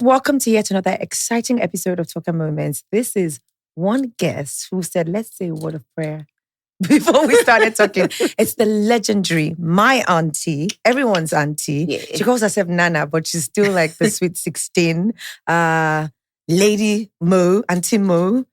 Welcome to yet another exciting episode of Toke Moments. This is one guest who said, let's say a word of prayer before we started talking. It's the legendary, my auntie, everyone's auntie. Yeah. She calls herself Nana, but she's still like the sweet 16. Lady Mo, Auntie Mo.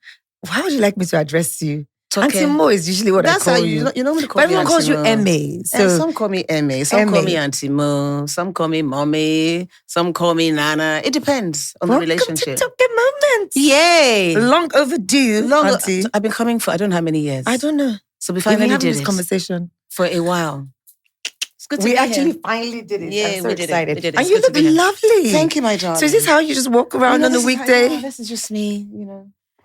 How would you like me to address you? Toke. Auntie Mo is usually what That's I call how you. you know me to call But me everyone calls Auntie you Mo. M.A. So Some call me M.A., some call M.A. me Auntie Mo, some call me Mommy, some call me Nana. It depends on the relationship. Welcome to Toke Moments. Yay! Long overdue, auntie. I've been coming for I don't know how many years. I don't know. So we We've finally been having did this it conversation for a while. It's good to We be actually here. finally did it. Yeah, I'm so we did it. excited. We did it. And It's you good to look be here. lovely. Thank you, my darling. So is this how you just walk around on a weekday? This is just me,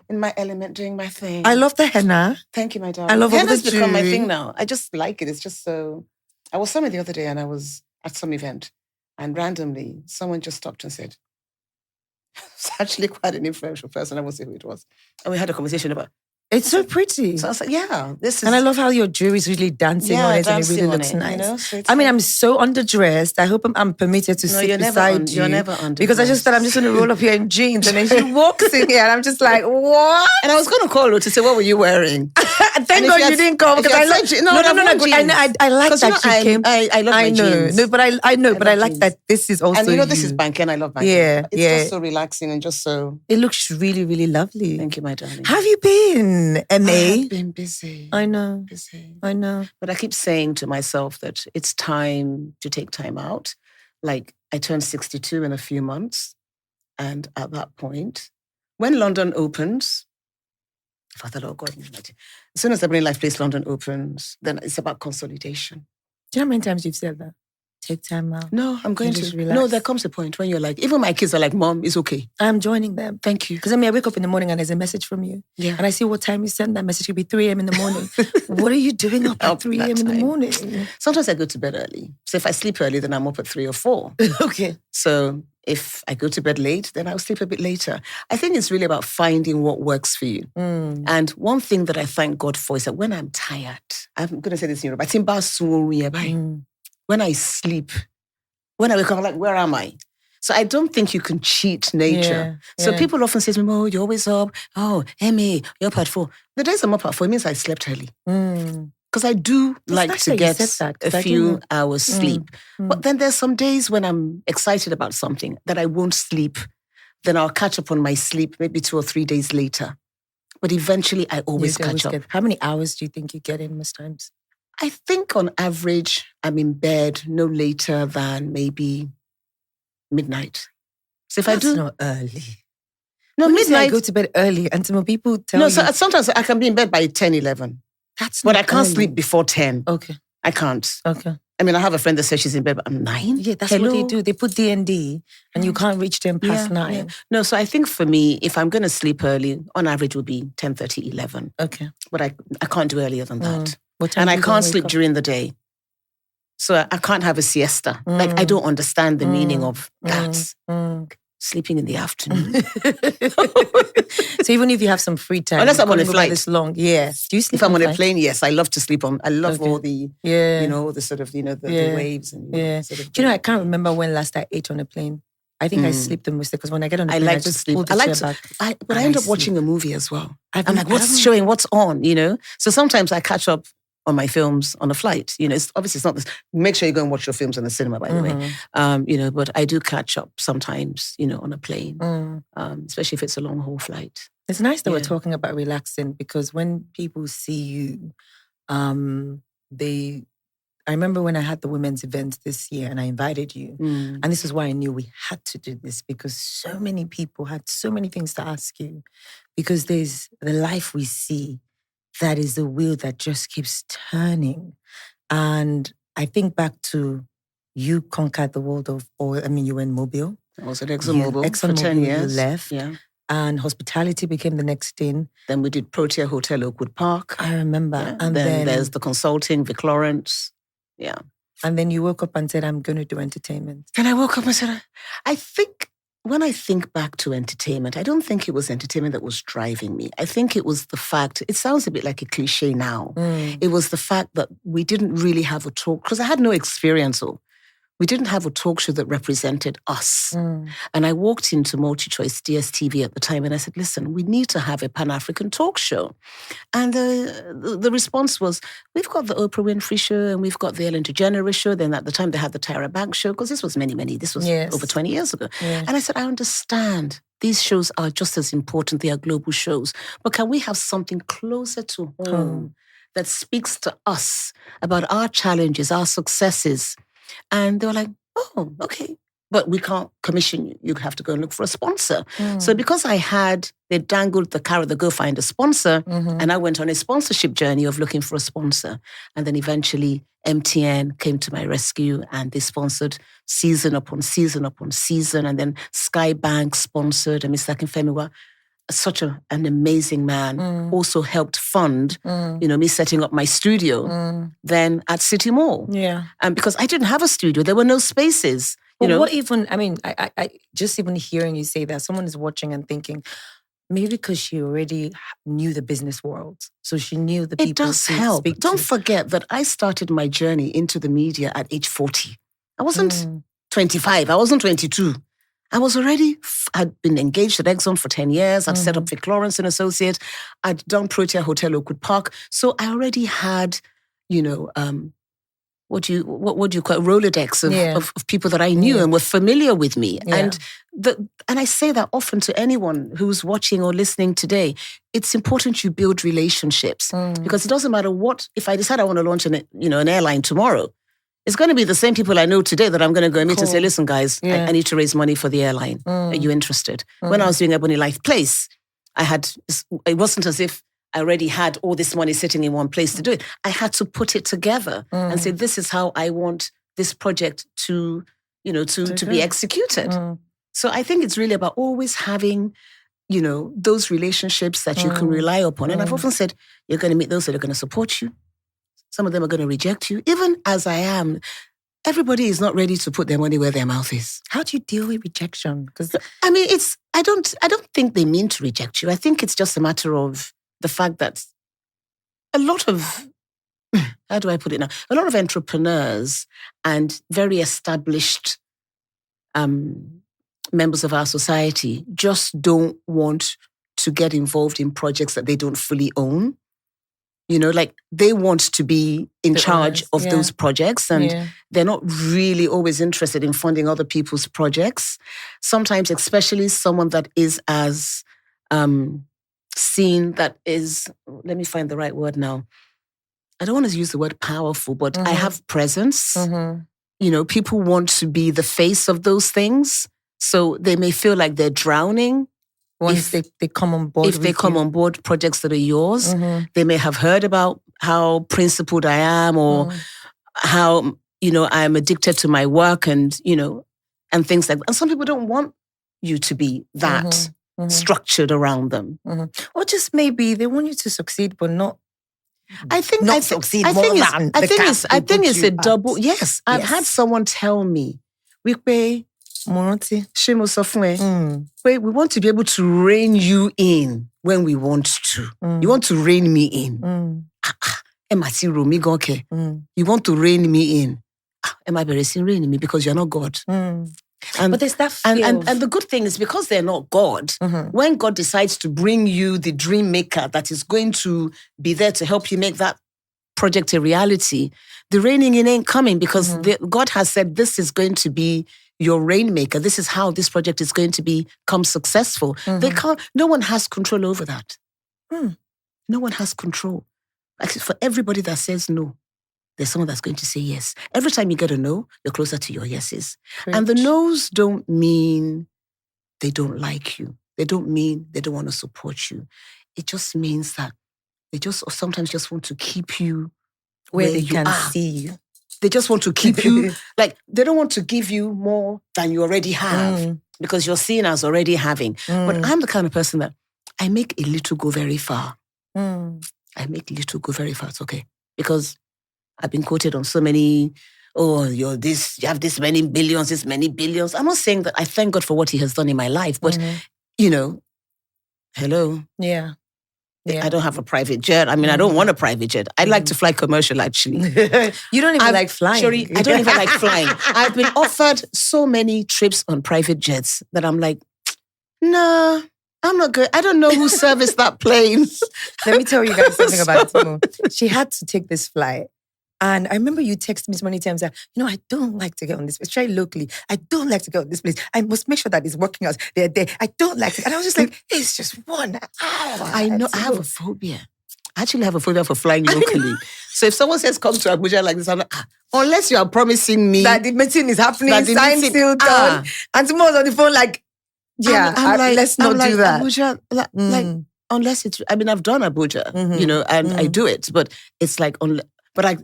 in my element, doing my thing. I love the henna. Thank you, my darling. I love all the Henna's become my jewelry. thing now. I just like it. It's just so... I was somewhere the other day and I was at some event and randomly someone just stopped and said, it's actually quite an influential person. I won't say who it was. And we had a conversation about... It's so pretty. So I was like, yeah, this is... And I love how your jewelry is really dancing on it and it really looks nice. So I mean, I'm so underdressed. I hope I'm permitted to sit beside you. You're never underdressed. Because I just thought I'm just going to roll up here in jeans and then she walks in here and I'm just like, what? And I was going to call her to say, what were you wearing? Thank God you didn't come because I like... No. I like that you came. I love my jeans. No, but I know, but I like that this is also And this is banking. I love banking. Yeah, It's just so relaxing and just so... It looks really, really lovely. Thank you, my darling. Have you been, M.A.? I've been busy. I know. I know. But I keep saying to myself that it's time to take time out. Like, I turned 62 in a few months. And at that point, when London opens, Father Lord God, as soon as EbonyLife Place London opens, then it's about consolidation. Do you know how many times you've said that? Take time out. No, I'm going just to. relax. No, there comes a point when you're like, even my kids are like, Mom, it's okay. I'm joining them. Thank you. Because I wake up in the morning and there's a message from you. Yeah. And I see what time you send that message. It could be 3 a.m. in the morning. What are you doing up at 3 a.m. in the morning? Sometimes I go to bed early. So if I sleep early, then I'm up at 3 or 4. Okay. So if I go to bed late, then I'll sleep a bit later. I think it's really about finding what works for you. And one thing that I thank God for is that when I'm tired, I'm going to say this in Yoruba, when I sleep, when I wake up, I'm like, where am I? So I don't think you can cheat nature. So people often say to me, oh, you're always up. Oh, Emmy, you're up at 4. The days I'm up at 4, it means I slept early. Because I do like to get a few hours sleep. But then there's some days when I'm excited about something that I won't sleep. Then I'll catch up on my sleep maybe 2 or 3 days later. But eventually I always catch up. How many hours do you think you get in most times? I think on average, I'm in bed no later than maybe midnight. So if That's I do... not early. No, When midnight... I go to bed early and some people tell you... So sometimes I can be in bed by 10, 11. But I can't sleep before 10. Okay. I can't. Okay. I mean, I have a friend that says she's in bed, but I'm 9. Yeah, that's what they do. They put D&D and you can't reach them past 9. Yeah. No, so I think for me, if I'm going to sleep early, on average would be 10:30, 11. Okay. But I can't do earlier than that. And I can't sleep during the day. So I can't have a siesta. Like, I don't understand the meaning of that. Sleeping in the afternoon. So even if you have some free time, unless I'm on a flight this long, do you sleep? If I'm on a plane, yes, I love to sleep on. I love all the, the the sort of, the waves and sort of. Do you know? I can't remember when last I ate on a plane. I think I sleep the most because when I get on the plane, I just sleep. pull the chair back. But I end up watching a movie as well. I'm like, what's on? So sometimes I catch up on my films on a flight. It's obviously it's not this. Make sure you go and watch your films in the cinema, by the way. But I do catch up sometimes, on a plane, especially if it's a long haul flight. It's nice that we're talking about relaxing because when people see you, I remember when I had the women's event this year and I invited you. And this is why I knew we had to do this because so many people had so many things to ask you because there's the life we see that is the wheel that just keeps turning. And I think back to you conquered the world of oil. I mean, you were in Mobile. I was at ExxonMobil for 10 years. You left. Yeah. And hospitality became the next thing. Then we did Protea Hotel Oakwood Park. I remember. Yeah. And then there's the consulting, Vic Lawrence. Yeah. And then you woke up and said, I'm going to do entertainment. Then I woke up and said, I think when I think back to entertainment, I don't think it was entertainment that was driving me. I think it was the fact, it sounds a bit like a cliche now. It was the fact that we didn't really have a talk, because I had no experience we didn't have a talk show that represented us. And I walked into MultiChoice DSTV at the time and I said, listen, we need to have a Pan-African talk show. And the response was, we've got the Oprah Winfrey show and we've got the Ellen DeGeneres show. Then at the time they had the Tyra Banks show, because this was this was over 20 years ago. Yeah. And I said, I understand these shows are just as important. They are global shows. But can we have something closer to home that speaks to us about our challenges, our successes? And they were like, oh, okay. But we can't commission you. You have to go and look for a sponsor. So because they dangled the carrot, go find a sponsor. And I went on a sponsorship journey of looking for a sponsor. And then eventually MTN came to my rescue and they sponsored season upon season upon season. And then Skybank sponsored, and Mr. Akinfemiwa, such an amazing man, also helped fund, me setting up my studio then at City Mall. Yeah. And because I didn't have a studio, there were no spaces. What even, I just even hearing you say that, someone is watching and thinking, maybe because she already knew the business world. So she knew the people. It does help. Don't forget that I started my journey into the media at age 40. I wasn't 25. I wasn't 22. I was I'd been engaged at Exxon for 10 years. I'd set up Vic Lawrence and Associates. I'd done Protea Hotel Oakwood Park. So I already had, what do you call it? Rolodex of people that I knew and were familiar with me. Yeah. And I say that often to anyone who's watching or listening today. It's important you build relationships because it doesn't matter if I decide I want to launch an airline tomorrow, it's going to be the same people I know today that I'm going to go meet and say, listen, guys, I need to raise money for the airline. Are you interested? When I was doing EbonyLife Place, it wasn't as if I already had all this money sitting in one place to do it. I had to put it together and say, this is how I want this project to be executed. So I think it's really about always having, those relationships that you can rely upon. And I've often said, you're going to meet those that are going to support you. Some of them are going to reject you. Even as I am, everybody is not ready to put their money where their mouth is. How do you deal with rejection? Because I don't think they mean to reject you. I think it's just a matter of the fact that a lot of, how do I put it now? A lot of entrepreneurs and very established members of our society just don't want to get involved in projects that they don't fully own. They want to be in charge of those projects, and they're not really always interested in funding other people's projects. Sometimes, especially someone that is as seen, that is, let me find the right word now. I don't want to use the word powerful, but I have presence. People want to be the face of those things. So they may feel like they're drowning. Once they come on board. If they come on board projects that are yours, they may have heard about how principled I am or how, I'm addicted to my work and things like that. And some people don't want you to be that structured around them. Or just maybe they want you to succeed, but not. I think it's a double. Yes, I've had someone tell me, we want to be able to rein you in when we want to. You want to rein me in. You want to rein me in. Am I reigning me because you're not God? But there's that fear and the good thing is, because they're not God, when God decides to bring you the dream maker that is going to be there to help you make that project a reality, the reining in ain't coming, because God has said this is going to be your rainmaker. This is how this project is going to become successful. No one has control over that. No one has control. Actually, for everybody that says no, there's someone that's going to say yes. Every time you get a no, you're closer to your yeses. Preach. And the no's don't mean they don't like you. They don't mean they don't want to support you. It just means that they just sometimes just want to keep you where they you can are. see you. They just want to keep you, they don't want to give you more than you already have because you're seen as already having. But I'm the kind of person that I make a little go very far. I make little go very far. It's okay. Because I've been quoted on so many, you have this many billions, this many billions. I'm not saying that I thank God for what he has done in my life, but, hello. Yeah. I don't have a private jet. I mean, I don't want a private jet. I'd like to fly commercial, actually. You don't even like flying. Sorry, I don't even like flying. I've been offered so many trips on private jets that I'm like, no, I'm not good. I don't know who serviced that plane. Let me tell you guys something about Mo. She had to take this flight. And I remember you texted me so many times that, I don't like to get on this place. Try locally. I don't like to get on this place. I must make sure that it's working out. They're there. I don't like it. And I was just like, it's just 1 hour. I know. I have a phobia. I actually have a phobia for flying locally. So if someone says, come to Abuja like this, I'm like, unless you are promising me that the meeting is happening, signed, sealed, done. And tomorrow's on the phone like, I'm like, let's not do that. Abuja, like, unless it's, I mean, I've done Abuja, and I do it, but it's like, but I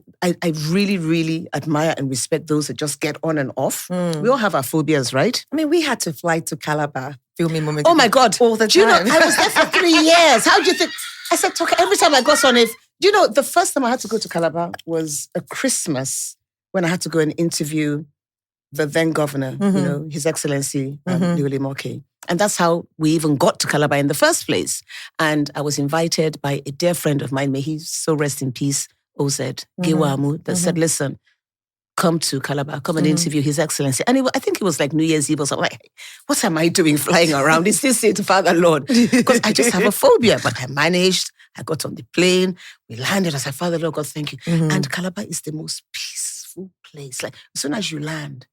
really, really admire and respect those that just get on and off. We all have our phobias, right? I mean, we had to fly to Calabar, filming moments. Oh my God. All the time. Do you know, I was there for 3 years. How do you think? I said, Toke, every time I got on it, the first time I had to go to Calabar was a Christmas when I had to go and interview the then governor, His Excellency, Liuli Moke. And that's how we even got to Calabar in the first place. And I was invited by a dear friend of mine, may he so rest in peace, OZ, Giwamu, that said, listen, come to Calabar, come and interview His Excellency. And I think it was like New Year's Eve or something. Like, what am I doing flying around? Is this it, Father Lord? Because I just have a phobia. But I managed. I got on the plane. We landed. I said, Father Lord, God, thank you. And Calabar is the most peaceful place. Like, as soon as you land,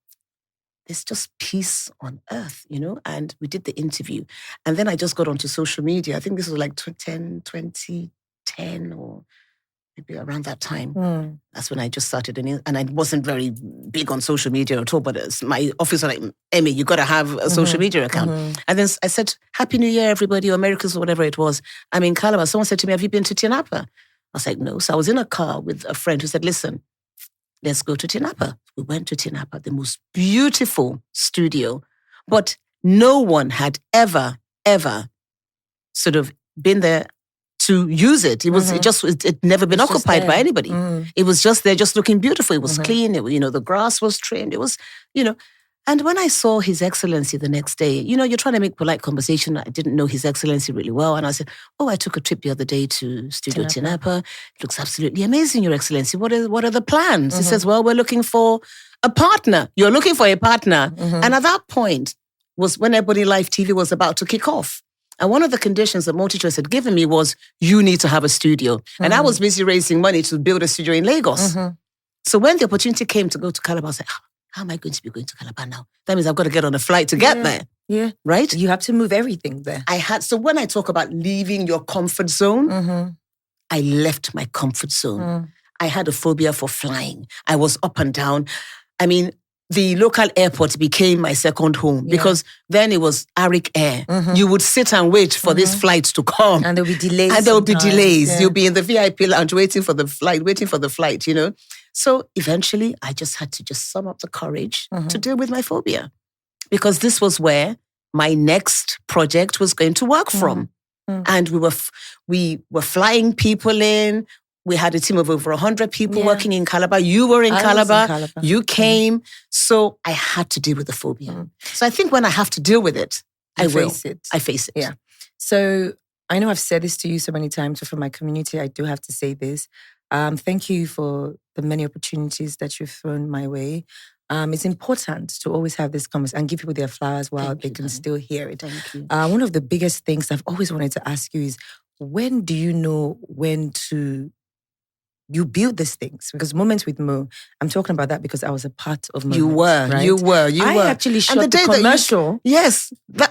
there's just peace on earth, And we did the interview. And then I just got onto social media. I think this was like 2010 or maybe around that time. That's when I just started. And I wasn't very big on social media at all, but my office was like, Emmy, you got to have a social media account. And then I said, Happy New Year, everybody, or Merry Christmas, or whatever it was. I'm in Calabar. Someone said to me, have you been to Tinapa? I was like, no. So I was in a car with a friend who said, listen, let's go to Tinapa. We went to Tinapa, the most beautiful studio, but no one had ever sort of been there to use it. It was it never been occupied by anybody. It was just there, just looking beautiful. It was clean. The grass was trimmed. It was, And when I saw His Excellency the next day, you're trying to make polite conversation. I didn't know His Excellency really well. And I said, I took a trip the other day to Studio Tinapa. It looks absolutely amazing, Your Excellency. What are the plans? He says, well, we're looking for a partner. You're looking for a partner. And at that point was when EbonyLife TV was about to kick off. And one of the conditions that MultiChoice had given me was, you need to have a studio. And I was busy raising money to build a studio in Lagos. So when the opportunity came to go to Calabar, I was like, how am I going to be going to Calabar now? That means I've got to get on a flight to get there. Yeah. Right? You have to move everything there. So when I talk about leaving your comfort zone, I left my comfort zone. I had a phobia for flying. I was up and down. I mean, the local airport became my second home because then it was Arik Air. You would sit and wait for these flights to come. And there will be delays. Yeah. You'll be in the VIP lounge waiting for the flight, So eventually I just had to sum up the courage to deal with my phobia. Because this was where my next project was going to work from. And we were flying people in. We had a team of over 100 people working in Calabar. You were in Calabar. You came. So I had to deal with the phobia. So I think when I have to deal with it, I face it. Yeah. So I know I've said this to you so many times, but for my community, I do have to say this. Thank you for the many opportunities that you've thrown my way. It's important to always have this conversation and give people their flowers while they can still hear it. Thank you. One of the biggest things I've always wanted to ask you is, when do you know when to... You build these things? Because Moments with Mo, I'm talking about that because I was a part of Moments. You were. I actually shot the commercial.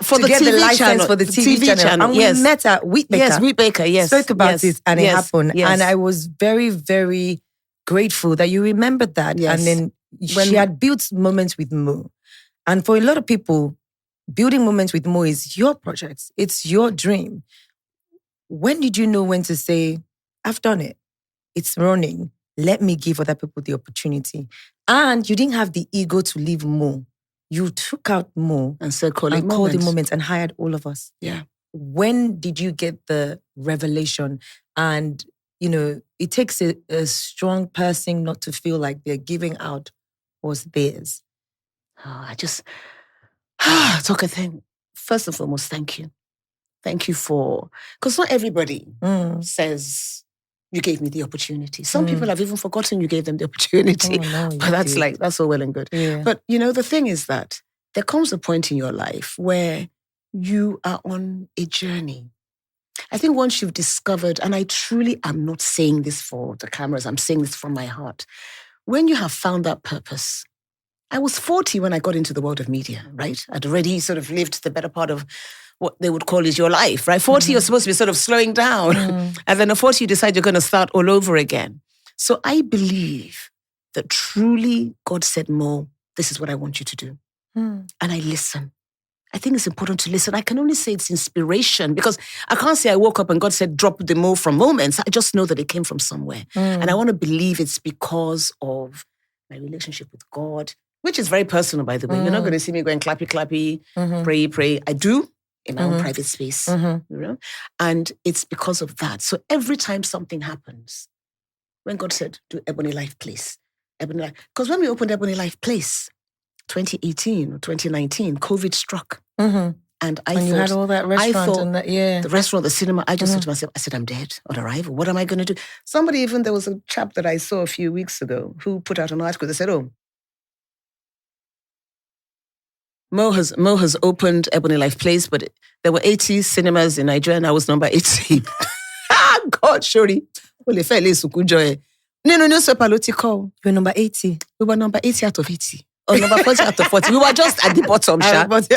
For the TV channel. For the TV channel. And we met at Wheat Baker. Yes, Wheat Baker, yes. Spoke about it and it happened. Yes. And I was very, very grateful that you remembered that. Yes. And then she had built Moments with Mo. And for a lot of people, building Moments with Mo is your project. It's your dream. When did you know when to say, I've done it? It's running. Let me give other people the opportunity. And you didn't have the ego to leave Mo. You took out Mo and said, called it Moments and hired all of us. Yeah. When did you get the revelation? And, it takes a strong person not to feel like they're giving out what's theirs. I just, Toke, first and foremost, thank you. Thank you because not everybody says you gave me the opportunity. Some people have even forgotten you gave them the opportunity. Oh, no, but that's all well and good. Yeah. But the thing is that there comes a point in your life where you are on a journey. I think once you've discovered, and I truly am not saying this for the cameras, I'm saying this from my heart. When you have found that purpose, I was 40 when I got into the world of media, right? I'd already sort of lived the better part of what they would call is your life, right? 40, you're supposed to be sort of slowing down. And then at 40, you decide you're going to start all over again. So I believe that truly God said, Mo, this is what I want you to do. And I listen. I think it's important to listen. I can only say it's inspiration because I can't say I woke up and God said, drop the Mo from Moments. I just know that it came from somewhere. And I want to believe it's because of my relationship with God, which is very personal, by the way. You're not going to see me going clappy, pray. I do in my own private space. And it's because of that. So every time something happens, when God said, do EbonyLife Place, because when we opened EbonyLife Place, 2018 or 2019, COVID struck. And you had all that restaurant the restaurant, the cinema, I just thought to myself, I said, I'm dead on arrival. What am I going to do? There was a chap that I saw a few weeks ago who put out an article that said, Mo has opened EbonyLife Place, but there were 80 cinemas in Nigeria and I was number 80. God, surely. No, You're number 80. We were number 80 out of 80. Or number 40 out of 40. We were just at the bottom, And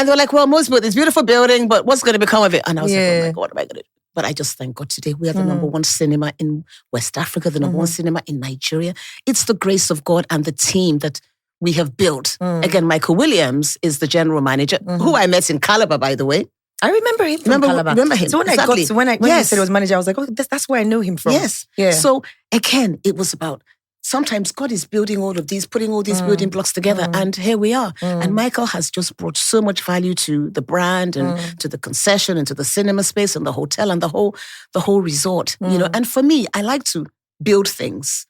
they were like, well, most built this beautiful building, but what's going to become of it? And I was like, oh my God, what am I going to do? But I just thank God today we are the number one cinema in West Africa, the number one cinema in Nigeria. It's the grace of God and the team that we have built. Again, Michael Williams is the general manager, who I met in Calabar, by the way. I remember him from Calabar. Remember him? So when you said it was manager, I was like, oh, that's where I know him from. Yes. Yeah. So again, it was about, sometimes God is building all of these, putting all these building blocks together, and here we are. And Michael has just brought so much value to the brand and to the concession and to the cinema space and the hotel and the whole resort. And for me, I like to build things,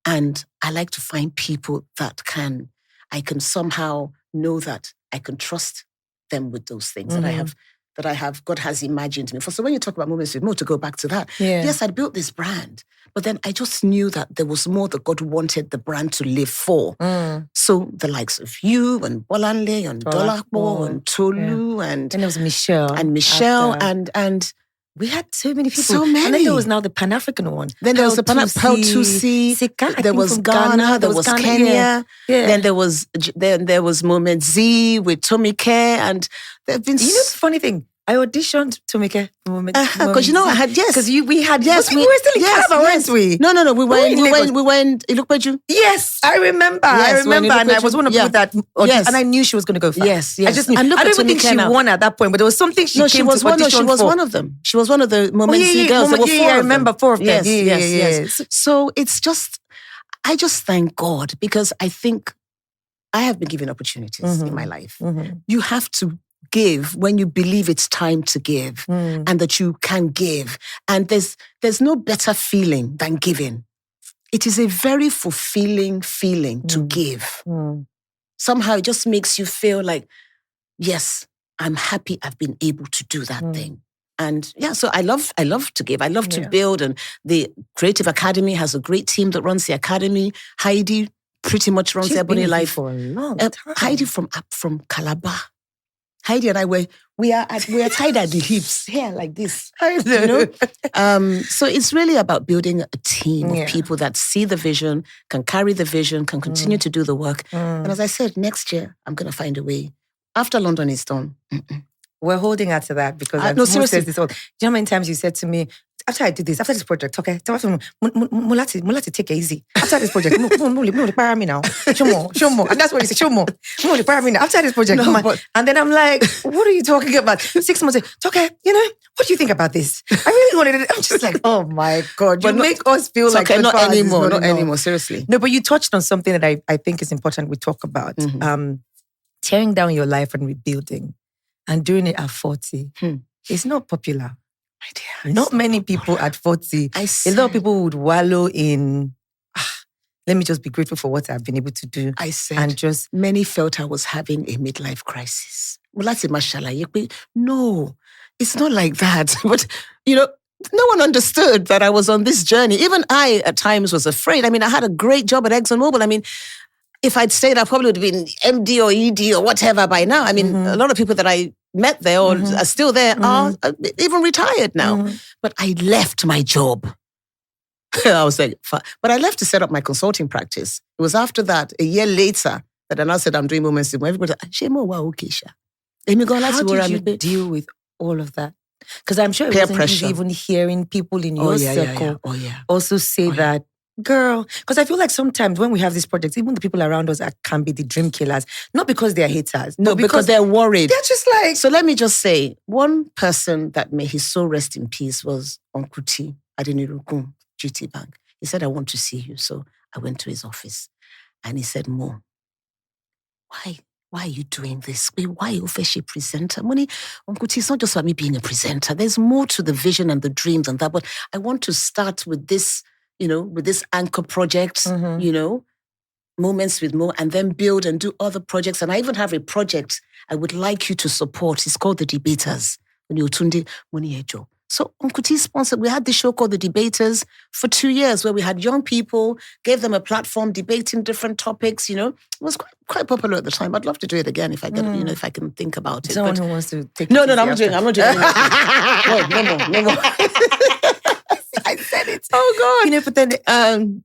and I like to find people that I can somehow know that I can trust them with those things that I have, God has imagined me for. So when you talk about Moments with Mo, to go back to that, yes, I'd built this brand, but then I just knew that there was more that God wanted the brand to live for. So the likes of you and Bolanle and Dolapo and Tolu and then there was Michelle. And we had so many people. So many. And then there was now the Pan-African one. Then there was the Pan-Tusi. There was Ghana. There was Kenya. Yeah. Then there was Moment Z with Tomike. And there have been... You know the funny thing? I auditioned Tomike Moment. Because I had, yes. Because we were still in Calabar, weren't we? No. We were in Ilukpeju. Yes, I remember. And I was one of the people that auditioned, and I knew she was going to go far. Yes. I just knew. I don't even think she won at that point, but there was something she came to audition for. She was one of them. She was one of the Moment Z girls. There were four. I remember four of them. Yes. So it's just, I just thank God because I think I have been given opportunities in my life. You have to give when you believe it's time to give and that you can give. And there's no better feeling than giving. It is a very fulfilling feeling to give. Somehow it just makes you feel like, yes, I'm happy I've been able to do that thing. And so I love to give. I love to build. And the Creative Academy has a great team that runs the academy. Heidi pretty much runs EbonyLife for a long time. Heidi from Calabar. Heidi and I we are tied at the hips here like this. So it's really about building a team of people that see the vision, can carry the vision, can continue to do the work. And as I said, next year I'm going to find a way. After London is done. We're holding out to that because seriously. do you know how many times you said to me, after I do this, after this project, okay, mulati take it easy. After this project, no, para me now. Show more. And that's what you say, show more. Para me now. After this project, and then I'm like, what are you talking about? 6 months, okay, what do you think about this? I really wanted it. I'm just like, oh my God, you make us feel like not anymore, seriously. No, but you touched on something that I think is important we talk about. Tearing down your life and rebuilding and doing it at 40. It's not popular. My dear, not many people at 40. A lot of people would wallow in, let me just be grateful for what I've been able to do. I said, and just many felt I was having a midlife crisis. No, it's not like that. But, no one understood that I was on this journey. Even I, at times, was afraid. I mean, I had a great job at ExxonMobil. I mean, if I'd stayed, I probably would have been MD or ED or whatever by now. I mean, a lot of people that I met there or are still there are even retired now. But I left my job. I was like, but I left to set up my consulting practice. It was after that, a year later, that I now said I'm doing moments. Everybody said, how did you deal with all of that? Because I'm sure it wasn't easy even hearing people in your circle also say that, girl. Because I feel like sometimes when we have these projects, even the people around us can be the dream killers. Not because they're haters. No, because they're worried. They're just like... So let me just say, one person that may his soul rest in peace was Uncle T at Inirugun GT Bank. He said, I want to see you. So I went to his office and he said, Mo, why are you doing this? Why are you a presenter? Money, Uncle T, it's not just about me being a presenter. There's more to the vision and the dreams and that. But I want to start with this, with this anchor project, Moments with Mo, and then build and do other projects. And I even have a project I would like you to support. It's called The Debaters. So Uncle T sponsored, we had this show called The Debaters for 2 years where we had young people, gave them a platform, debating different topics, It was quite popular at the time. I'd love to do it again if I can, if I can think about it. Someone who wants to take No, I'm not doing it. No more. I said it. Oh God! But then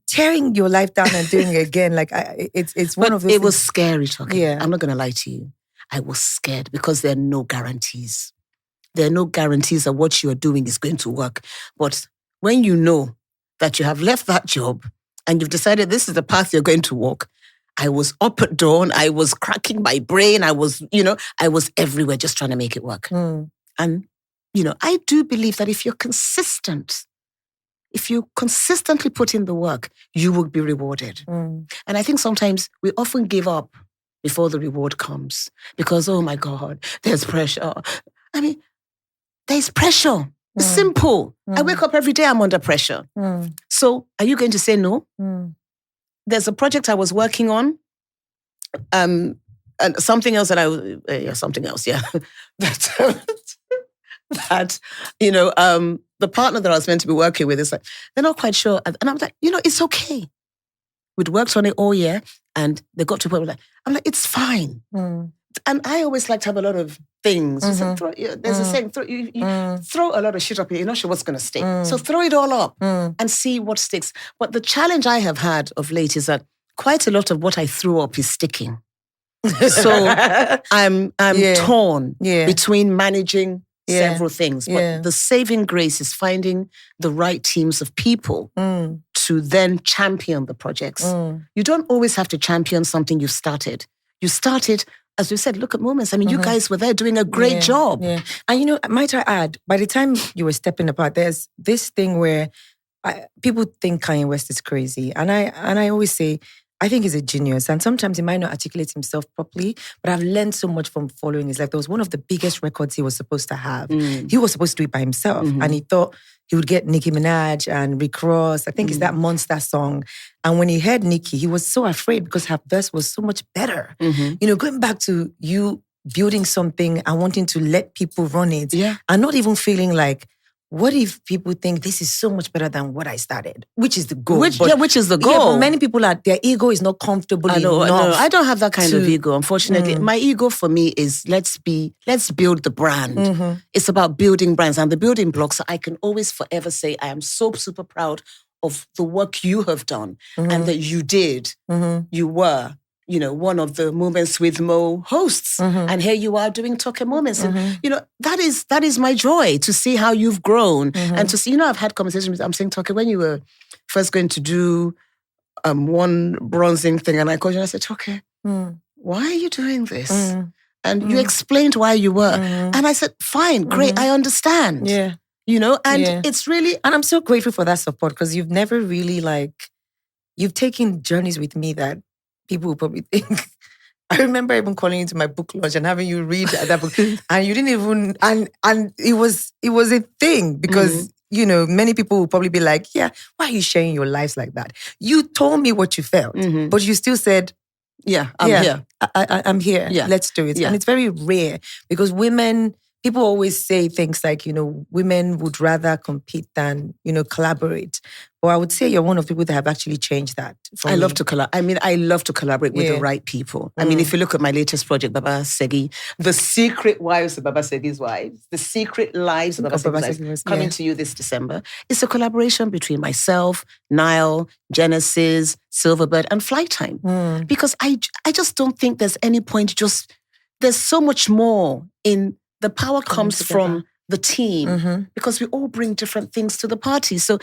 tearing your life down and doing it again, like it's one of those. It was scary, Toke. Yeah, I'm not going to lie to you. I was scared because there are no guarantees. There are no guarantees that what you are doing is going to work. But when you know that you have left that job and you've decided this is the path you're going to walk, I was up at dawn. I was cracking my brain. I was everywhere just trying to make it work. And I do believe that if you're consistent. If you consistently put in the work, you will be rewarded. And I think sometimes we often give up before the reward comes because, oh my God, there's pressure. I mean, there's pressure. It's simple. I wake up every day, I'm under pressure. So are you going to say no? There's a project I was working on, and something else that something else, yeah. that, the partner that I was meant to be working with is like, they're not quite sure. And I'm like, it's okay. We'd worked on it all year and they got to a point where I'm like, it's fine. And I always like to have a lot of things. There's a saying, you throw a lot of shit up here, you're not sure what's going to stick. So throw it all up and see what sticks. But the challenge I have had of late is that quite a lot of what I threw up is sticking. So I'm torn between managing several things. But the saving grace is finding the right teams of people to then champion the projects. You don't always have to champion something you've started. You started, as we said, look at Moments. I mean, you guys were there doing a great job. Yeah. And might I add, by the time you were stepping apart, there's this thing where people think Kanye West is crazy. And I always say, I think he's a genius. And sometimes he might not articulate himself properly, but I've learned so much from following his life. There was one of the biggest records he was supposed to have. He was supposed to do it by himself. And he thought he would get Nicki Minaj and Rick Ross. I think it's that Monster song. And when he heard Nicki, he was so afraid because her verse was so much better. Going back to you building something and wanting to let people run it and not even feeling like, what if people think this is so much better than what I started? Which is the goal. Which is the goal. Yeah, but many people their ego is not comfortable enough. I don't have that kind of ego, unfortunately. My ego for me is let's build the brand. It's about building brands and the building blocks. I can always forever say I am so super proud of the work you have done and that you did. You were one of the Moments with Mo hosts. And here you are doing Toke Moments. And, that is my joy to see how you've grown. And to see, I've had conversations with, I'm saying, Toke, when you were first going to do one bronzing thing, and I called you and I said, Toke, why are you doing this? And you explained why you were. And I said, fine, great, I understand. Yeah. It's really... And I'm so grateful for that support because you've never really you've taken journeys with me that people will probably think. I remember even calling you to my book launch and having you read that book, and you didn't even. And it was a thing because many people will probably be like, "Yeah, why are you sharing your lives like that?" You told me what you felt, but you still said, "Yeah, I'm here. I'm here. Yeah. Let's do it." Yeah. And it's very rare because women people always say things like, women would rather compete than, collaborate. But I would say you're one of the people that have actually changed that. I love to collaborate with the right people. I mean, if you look at my latest project, Baba Segi, the secret wives of Baba Segi's wives, the secret lives of Baba Segi's wives, coming to you this December. It's a collaboration between myself, Nile, Genesis, Silverbird, and Flytime. Because I just don't think there's any point there's so much more in the power comes from the team because we all bring different things to the party. So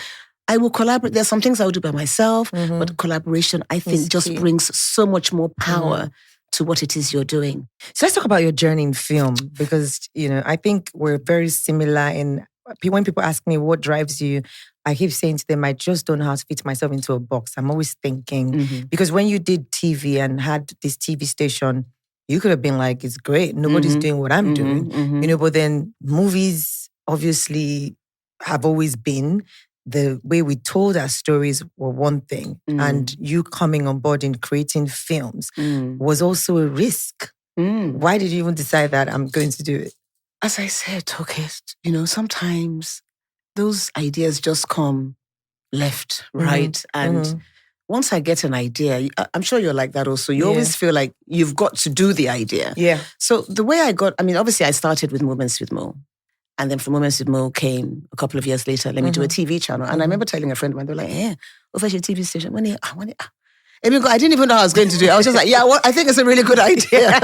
I will collaborate. There's some things I will do by myself, but collaboration, I think, just brings so much more power to what it is you're doing. So let's talk about your journey in film because, I think we're very similar in when people ask me what drives you, I keep saying to them, I just don't know how to fit myself into a box. I'm always thinking, because when you did TV and had this TV station, you could have been like, it's great. Nobody's doing what I'm doing. But then movies obviously have always been the way we told our stories were one thing. And you coming on board in creating films was also a risk. Why did you even decide that I'm going to do it? As I said, Toke, sometimes those ideas just come left, right? And once I get an idea, I'm sure you're like that also. You always feel like you've got to do the idea. Yeah. So the way obviously I started with Moments with Mo. And then from Moments with Mo came a couple of years later, let me do a TV channel. And I remember telling a friend of mine, they were like, over your TV station. I didn't even know I was going to do it. I was just like, I think it's a really good idea.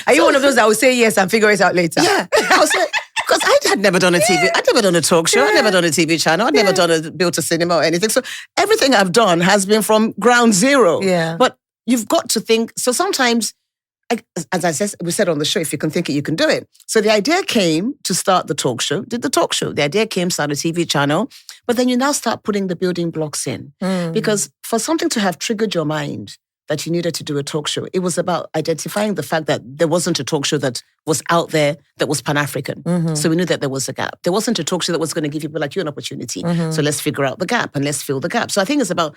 Are you one of those that will say yes and figure it out later? Yeah. I was like, because I had never done a TV, I'd never done a talk show, I'd never done a TV channel, I'd never built a cinema or anything. So everything I've done has been from ground zero. Yeah. But you've got to think, so sometimes, as we said on the show, if you can think it, you can do it. So the idea came to start the talk show, did the talk show. The idea came, start a TV channel, but then you now start putting the building blocks in. Because for something to have triggered your mind, that you needed to do a talk show. It was about identifying the fact that there wasn't a talk show that was out there that was Pan-African. So we knew that there was a gap. There wasn't a talk show that was going to give people like you an opportunity. So let's figure out the gap and let's fill the gap. So I think it's about,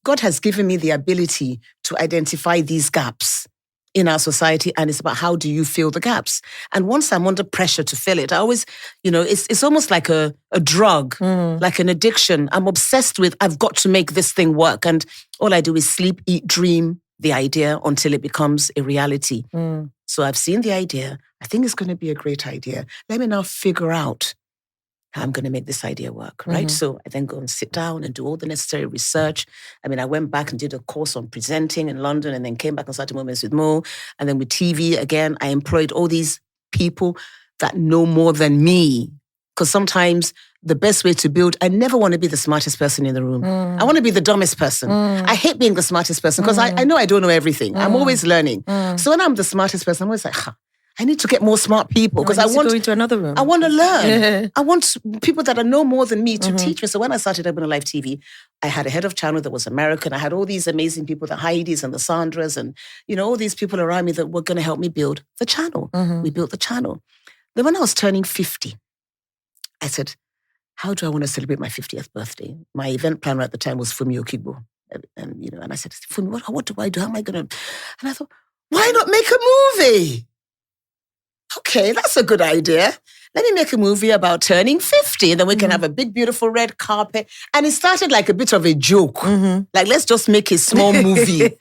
God has given me the ability to identify these gaps in our society, and it's about how do you fill the gaps. And once I'm under pressure to fill it, I always, it's almost like a drug, like an addiction. I'm obsessed with, I've got to make this thing work. And all I do is sleep, eat, dream the idea until it becomes a reality. So I've seen the idea. I think it's going to be a great idea. Let me now figure out how I'm going to make this idea work, right? So I then go and sit down and do all the necessary research. I went back and did a course on presenting in London and then came back and started Moments with Mo. And then with TV, again, I employed all these people that know more than me. Because sometimes the best way to build, I never want to be the smartest person in the room. I want to be the dumbest person. I hate being the smartest person because I know I don't know everything. I'm always learning. So when I'm the smartest person, I'm always like, I need to get more smart people because I want to go into another room. I want to learn. I want people that know more than me to teach me. So when I started EbonyLife TV, I had a head of channel that was American. I had all these amazing people, the Heidis and the Sandras and, all these people around me that were going to help me build the channel. We built the channel. Then when I was turning 50, I said, how do I want to celebrate my 50th birthday? My event planner at the time was Fumi Okigbo. And I said, Fumi, what do I do? How am I going to? And I thought, why not make a movie? Okay, that's a good idea. Let me make a movie about turning 50 and then we can have a big, beautiful red carpet. And it started like a bit of a joke. Like, let's just make a small movie.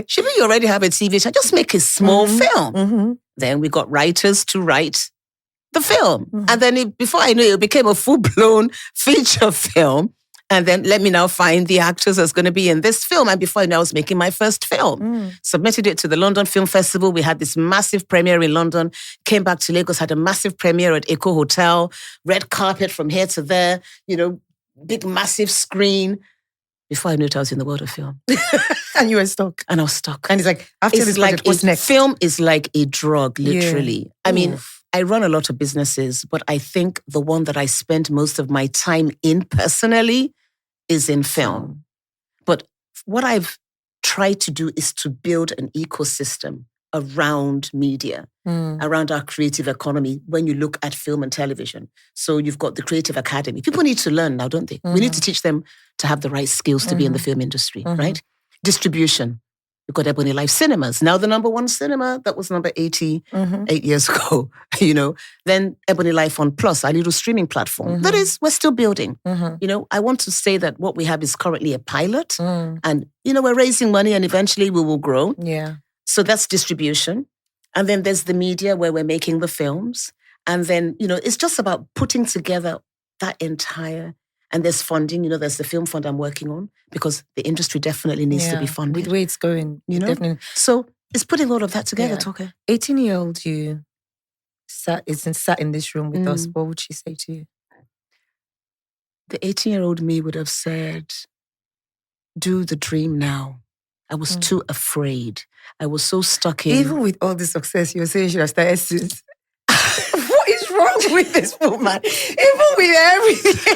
Should we already have a TV show? Just make a small film. Then we got writers to write the film. And then before I knew it became a full-blown feature film. And then let me now find the actors that's going to be in this film. And before I know, I was making my first film. Submitted it to the London Film Festival. We had this massive premiere in London. Came back to Lagos, had a massive premiere at Echo Hotel. Red carpet from here to there. Big, massive screen. Before I knew it, I was in the world of film. And you were stuck. And I was stuck. And it's like, after this project, what's next? Film is like a drug, literally. Yeah. I run a lot of businesses, but I think the one that I spend most of my time in personally is in film. But what I've tried to do is to build an ecosystem around media, around our creative economy when you look at film and television. So you've got the Creative Academy. People need to learn now, don't they? We need to teach them to have the right skills to be in the film industry, right? Distribution. You've got EbonyLife Cinemas. Now the number one cinema, that was number 88 years ago, Then EbonyLife on Plus, our little streaming platform. That is, we're still building. I want to say that what we have is currently a pilot. And, we're raising money and eventually we will grow. Yeah. So that's distribution. And then there's the media where we're making the films. And then, it's just about putting together that entire, and there's funding, there's the film fund I'm working on because the industry definitely needs to be funded. With the way it's going, definitely. So it's putting all of that together, Toke. 18-year-old you sat in this room with us. What would she say to you? The 18-year-old me would have said, do the dream now. I was too afraid. I was so stuck in. Even with all the success, you're saying you should have started since. What is wrong with this woman? Even with everything.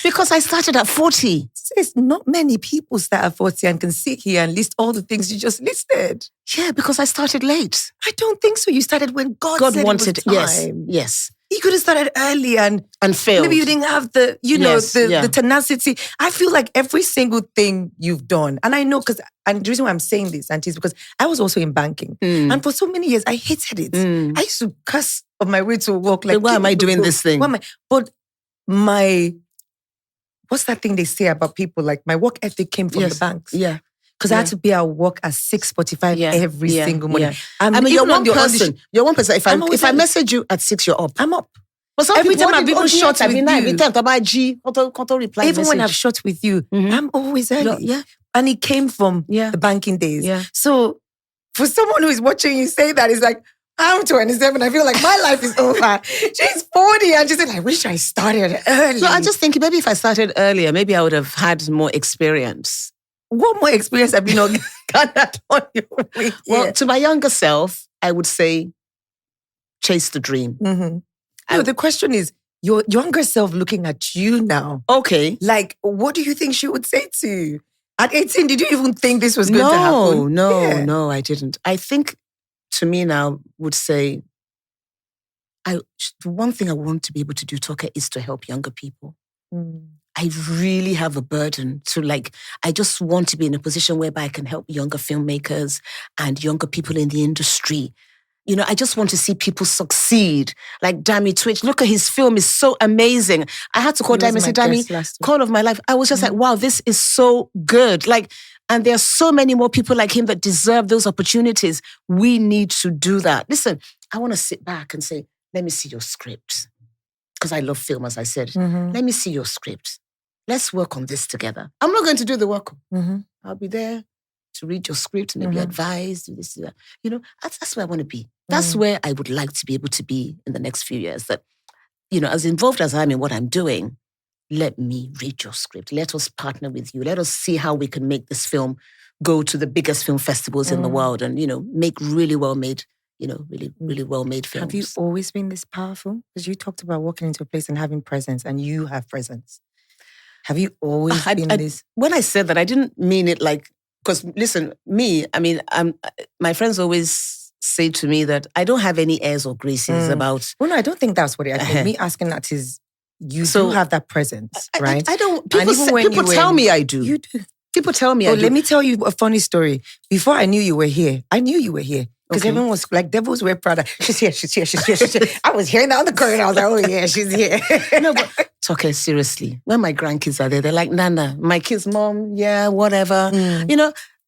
Because I started at 40. There's not many people start at 40 and can sit here and list all the things you just listed. Yeah, because I started late. I don't think so. You started when God said wanted it was time. Yes. You could have started early and failed. Maybe you didn't have the, the tenacity. I feel like every single thing you've done, and I know and the reason why I'm saying this, Auntie, is because I was also in banking. And for so many years, I hated it. I used to cuss on my way to work. Like, why am I doing this thing? But what's that thing they say about people? Like, my work ethic came from the banks. Yeah. Because I had to be at work at 6:45 every single morning. Yeah. You're one person. You're one person. If I message you at 6, you're up. I'm up. But every time I've even shot with you, even when I've shot with you, I'm always early. Yeah. And it came from the banking days. Yeah. So for someone who is watching you say that, it's like, I'm 27. I feel like my life is over. She's 40 and she said, I wish I started early. So I just think maybe if I started earlier, maybe I would have had more experience. What more experience have you not gathered on your way? Well, to my younger self, I would say, chase the dream. No, the question is, your younger self looking at you now. Okay. Like, what do you think she would say to you? At 18, did you even think this was going to happen? No, I didn't. I think to me now would say, the one thing I want to be able to do, Toke, is to help younger people. I really have a burden to I just want to be in a position whereby I can help younger filmmakers and younger people in the industry. I just want to see people succeed. Like Dami Twitch, look at his film, is so amazing. I had to call Dami and say, Dami, call of my life. I was just like, wow, this is so good. And there are so many more people like him that deserve those opportunities. We need to do that. Listen, I want to sit back and say, let me see your script. Because I love film, as I said. Let me see your script. Let's work on this together. I'm not going to do the work. I'll be there to read your script, maybe advise, do this, do that. That's where I want to be. That's where I would like to be able to be in the next few years. That, as involved as I am in what I'm doing, let me read your script. Let us partner with you. Let us see how we can make this film go to the biggest film festivals in the world and, make really well-made, really well-made films. Have you always been this powerful? Because you talked about walking into a place and having presence, and you have presence. Have you always been this? When I said that, I didn't mean it because listen, my friends always say to me that I don't have any airs or graces about. Well, no, I don't think that's what it is. Me asking that is, you do have that presence, right? I don't. People tell me I do. You do. People tell me I do. Let me tell you a funny story. Before I knew you were here, because everyone was like, Devils Wear Prada. She's here. I was hearing down the corridor. I was like, oh yeah, she's here. No, but Toke, seriously. When my grandkids are there, they're like, Nana, my kids, mom, yeah, whatever.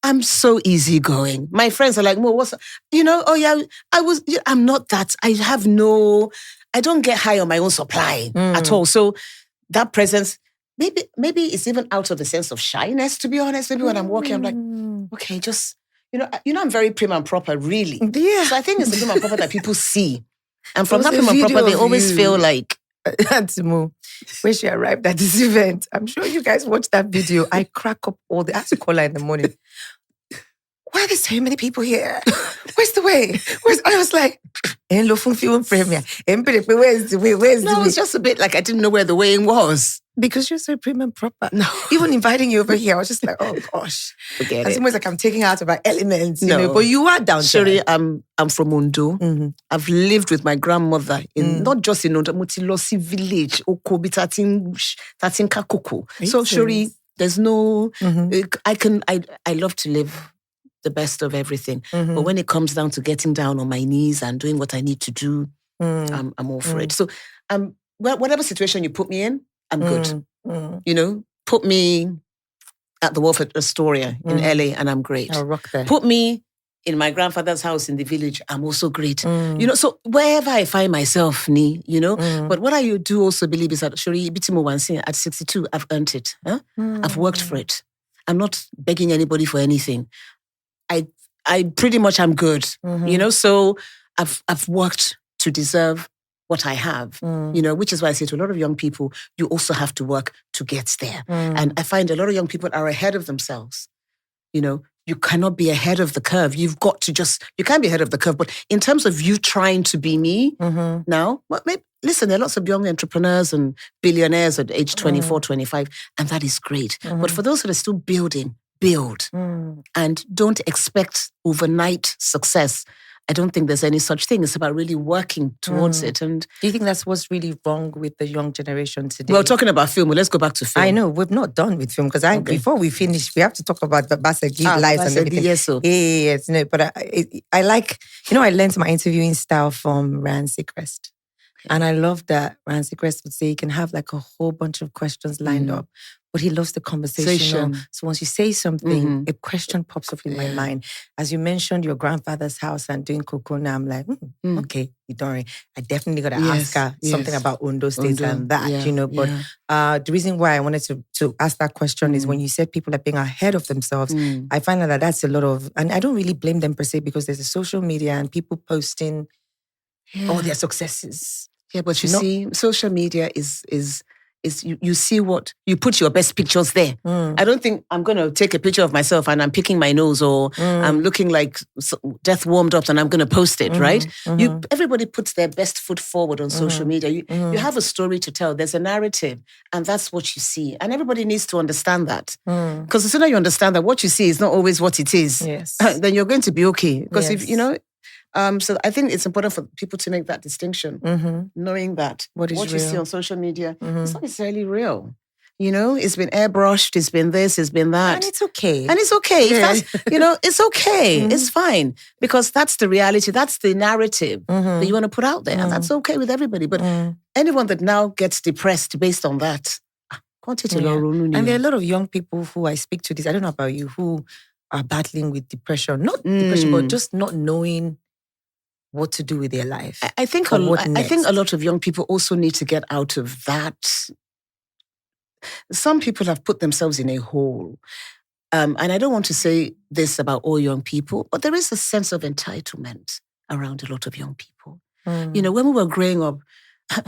I'm so easygoing. My friends are like, Mo, what's, oh yeah, I'm not that. I don't get high on my own supply at all. So that presence, maybe it's even out of the sense of shyness, to be honest. Maybe when I'm walking, I'm like, okay, just, I'm very prim and proper, really. Yeah. So I think it's the prim and proper that people see. And from that prim and proper, they always feel like, Auntie Mo, when she arrived at this event, I'm sure you guys watched that video. I crack up I had to call her in the morning. Why are there so many people here? Where's the way? I was like, where's the way? No, it was just a bit like I didn't know where the weighing was. Because you're so prim and proper. No. Even inviting you over here, I was just like, oh gosh. Forget it. It's almost like I'm taking out of our elements, but you are down there. Sorry, I'm from Ondo. I've lived with my grandmother not just in Ondo, Mutilosi village, Okobi, Tatin Kakoko. So, Shuri, there's no, I love to live the best of everything. But when it comes down to getting down on my knees and doing what I need to do, I'm all for it. So whatever situation you put me in, I'm good. Put me at the Wharf at Astoria in LA and I'm great. I'll rock there. Put me in my grandfather's house in the village, I'm also great. So wherever I find myself, but what I do also believe is that, at 62, I've earned it. Huh? I've worked for it. I'm not begging anybody for anything. I pretty much am good, so I've worked to deserve what I have, which is why I say to a lot of young people, you also have to work to get there. And I find a lot of young people are ahead of themselves. You cannot be ahead of the curve. You've got to you can be ahead of the curve, but in terms of you trying to be me now, listen, there are lots of young entrepreneurs and billionaires at age 24, 25, and that is great. But for those that are still building, build. And don't expect overnight success. I don't think there's any such thing. It's about really working towards it. And do you think that's what's really wrong with the young generation today? Well, talking about film, let's go back to film. I know, we've not done with film because before we finish, we have to talk about the Segi lives and everything. Yes, yes, no, but I like, I learned my interviewing style from Ryan Seacrest. And I love that Ryan Seacrest would say you can have like a whole bunch of questions lined up, but he loves the conversation. So once you say something, a question pops up in my mind. As you mentioned your grandfather's house and doing cocoa, I'm like, okay, don't worry. I definitely got to ask her something about Ondo State and that, But the reason why I wanted to ask that question is when you said people are being ahead of themselves, I find that that's a lot of, and I don't really blame them per se because there's a social media and people posting all their successes. Yeah, but you see, social media is you see what, you put your best pictures there. I don't think I'm going to take a picture of myself and I'm picking my nose or I'm looking like death warmed up and I'm going to post it, right? Everybody puts their best foot forward on social media. You have a story to tell. There's a narrative and that's what you see. And everybody needs to understand that. Because the sooner you understand that what you see is not always what it is, then you're going to be okay. Because if, so I think it's important for people to make that distinction, knowing that what you see on social media is not necessarily real. It's been airbrushed, it's been this, it's been that. And it's okay. And it's okay. Yeah. It's okay. It's fine. Because that's the reality, that's the narrative that you want to put out there. And that's okay with everybody. But anyone that now gets depressed based on that, and there are a lot of young people who I speak to this, I don't know about you, who are battling with depression. Not depression, but just not knowing what to do with their life. I think a lot of young people also need to get out of that. Some people have put themselves in a hole. And I don't want to say this about all young people, but there is a sense of entitlement around a lot of young people. When we were growing up, I'm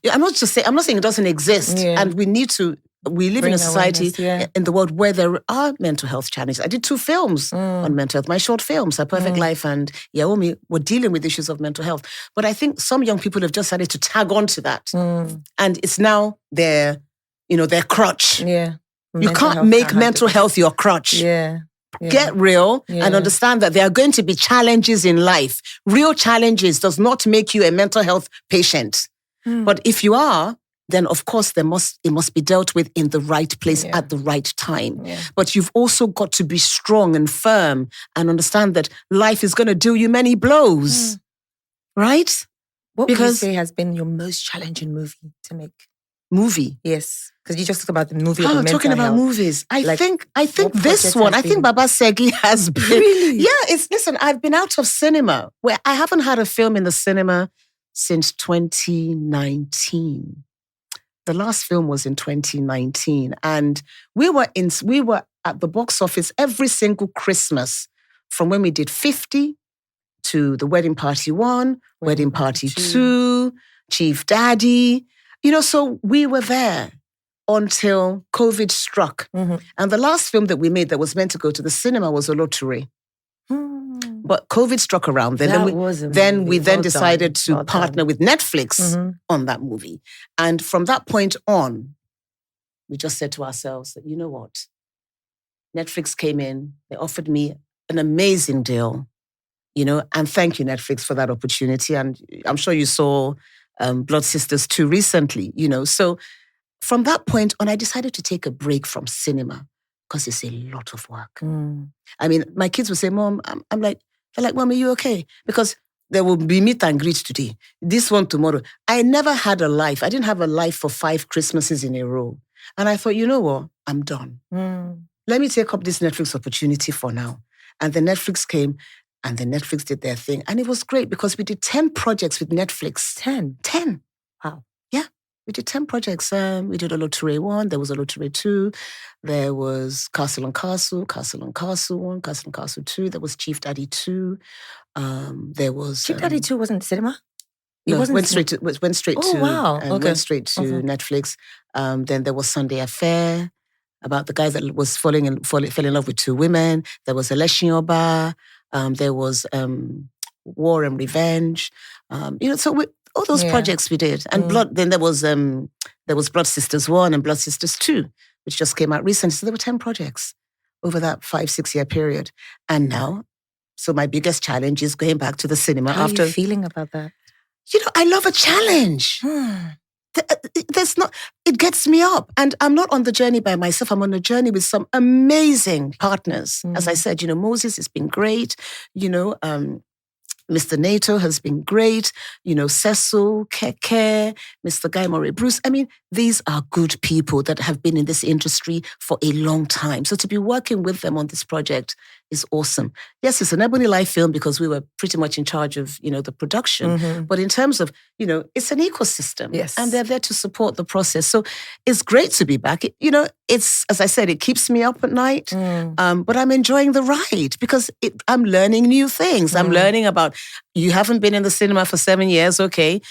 not saying it doesn't exist, and we live in a society in the world where there are mental health challenges. I did 2 films on mental health. My short films, A Perfect Life and Yaomi, were dealing with issues of mental health. But I think some young people have just started to tag on to that. And it's now their crutch. Yeah. You can't make mental health your crutch. Yeah. Get real and understand that there are going to be challenges in life. Real challenges does not make you a mental health patient. But if you are, then of course it must be dealt with in the right place at the right time. Yeah. But you've also got to be strong and firm and understand that life is going to deal you many blows. Right? What would you say has been your most challenging movie to make? Movie? Yes. Because you just talked about the movie. Talking about movies. I think this one, I think Baba Segi has been. Really? Yeah, listen, I've been out of cinema where I haven't had a film in the cinema since 2019. The last film was in 2019, and we were at the box office every single Christmas, from when we did 50 to The Wedding Party 1, Wedding Party 2, Chief Daddy. So we were there until COVID struck. And the last film that we made that was meant to go to the cinema was Oloturi. But COVID struck around then. We decided to partner with Netflix on that movie. And from that point on, we just said to ourselves that, you know what? Netflix came in, they offered me an amazing deal, and thank you, Netflix, for that opportunity. And I'm sure you saw Blood Sisters 2 recently, So from that point on, I decided to take a break from cinema because it's a lot of work. I mean, my kids would say, Mom, I'm like, they're like, Mom, are you okay? Because there will be meet and greet today. This one tomorrow. I never had a life. I didn't have a life for 5 Christmases in a row. And I thought, you know what? I'm done. Let me take up this Netflix opportunity for now. And the Netflix came and the Netflix did their thing. And it was great because we did 10 projects with Netflix. 10? 10. Wow. Yeah. We did 10 projects. We did Oloture 1. There was Oloture 2. There was Castle on Castle, Castle on Castle 1, Castle on Castle 2. There was Chief Daddy 2. There was... Chief Daddy 2 wasn't cinema? No, it went straight to Wow. Okay. went straight to Netflix. Then there was Sunday Affair, about the guy that was fell in love with 2 women. There was Election Oba. There was War and Revenge. So all those projects we did. And Blood. Then there was Blood Sisters 1 and Blood Sisters 2, which just came out recently. So there were 10 projects over that 5-6 year period. And now, so my biggest challenge is going back to the cinema. How are you feeling about that? I love a challenge. It gets me up. And I'm not on the journey by myself. I'm on a journey with some amazing partners. As I said, Moses has been great. Mr. NATO has been great. Cecil, Keke, Mr. Guy Murray Bruce. I mean, these are good people that have been in this industry for a long time. So to be working with them on this project is awesome. Yes, it's an EbonyLife film because we were pretty much in charge of, the production. But in terms of, it's an ecosystem. Yes. And they're there to support the process. So it's great to be back. It's, as I said, it keeps me up at night. But I'm enjoying the ride because I'm learning new things. I'm learning about, you haven't been in the cinema for 7 years, okay.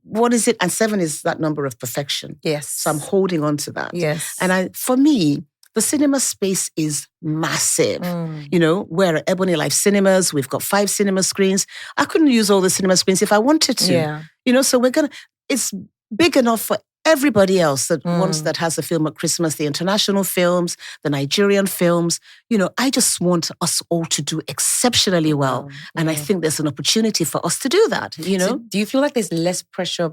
What is it? And 7 is that number of perfection. Yes. So I'm holding on to that. Yes. And for me, the cinema space is massive. We're at EbonyLife Cinemas. We've got 5 cinema screens. I couldn't use all the cinema screens if I wanted to. Yeah. So it's big enough for everybody else that has a film at Christmas, the international films, the Nigerian films. I just want us all to do exceptionally well. And I think there's an opportunity for us to do that, So do you feel like there's less pressure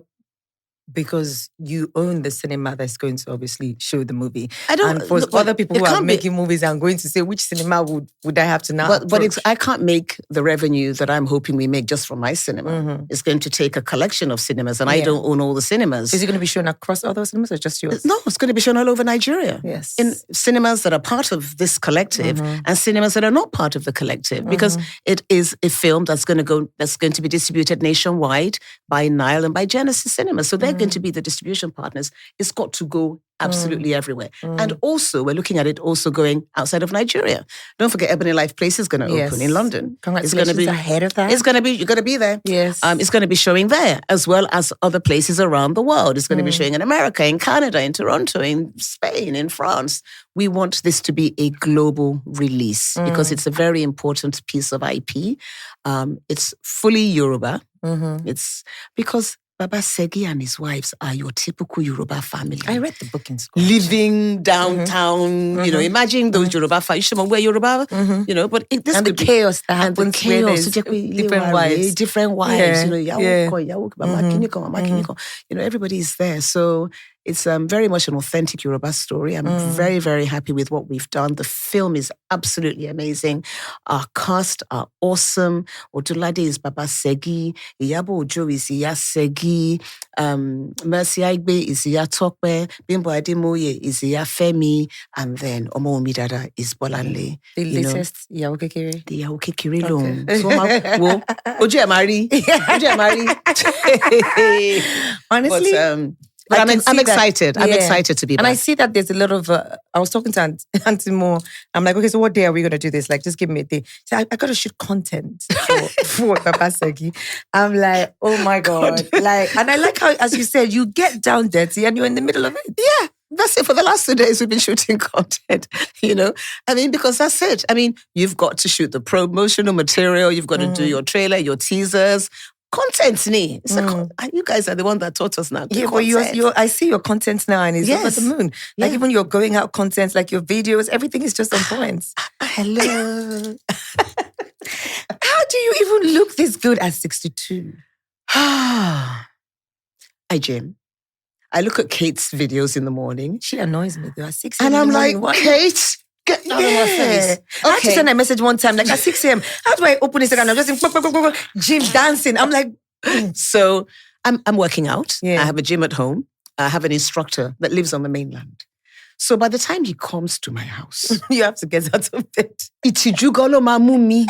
because you own the cinema that's going to obviously show the movie? And for other people who are making movies and going to say, which cinema would I have to now But I can't make the revenue that I'm hoping we make just from my cinema. It's going to take a collection of cinemas, and I don't own all the cinemas. Is it going to be shown across other cinemas or just yours? No, it's going to be shown all over Nigeria. Yes. In cinemas that are part of this collective and cinemas that are not part of the collective, because it is a film that's going to be distributed nationwide by Nile and by Genesis Cinema. So they're going to be the distribution partners. It's got to go absolutely everywhere. And also, we're looking at it also going outside of Nigeria. Don't forget, EbonyLife Place is going to open in London. Congratulations, it's going to be ahead of that. It's going to be, you're going to be there. Yes. It's going to be showing there, as well as other places around the world. It's going to be showing in America, in Canada, in Toronto, in Spain, in France. We want this to be a global release because it's a very important piece of IP. It's fully Yoruba. It's because Baba Segi and his wives are your typical Yoruba family. I read the book in school. Living downtown, imagine those Yoruba families. We're Yoruba, but this and could the chaos that happens. And the chaos, different wives. Different wives, everybody is there. So it's very much an authentic Yoruba story. I'm very, very happy with what we've done. The film is absolutely amazing. Our cast are awesome. Otulade is Baba Segi. Iyabo Ojo is Iya Segi. Mercy Aigbe is Iya Toke. Bimbo Ademoye is Iya Femi. And then Omo Omidada is Bolanle. The latest Iyawo Kekere. The Iyawo Kekere loan. Ojo Amari. Ojo Amari. Honestly, but I'm excited. I'm excited to be back. And I see that there's a lot of, I was talking to Auntie Mo. I'm like, okay, so what day are we going to do this? Like, just give me a day. So I got to shoot content for Baba Segi. I'm like, oh my God. And I like how, as you said, you get down dirty and you're in the middle of it. Yeah. That's it. For the last 2 days, we've been shooting content, because that's it. You've got to shoot the promotional material. You've got to do your trailer, your teasers. Content, ni. You guys are the one that taught us now. Yeah, but I see your content now and it's over the moon. Like even your going out content, like your videos, everything is just on point. Hello. How do you even look this good at 62? I gym. I look at Kate's videos in the morning. She annoys me though at 6 And a.m. I'm like, Kate, get out of my face. I had to send a message one time, like at 6 a.m. How do I open Instagram? And I'm just in gym dancing. I'm like, so I'm working out. Yeah. I have a gym at home. I have an instructor that lives on the mainland. So by the time he comes to my house, you have to get out of bed. Itijugolo mamumi.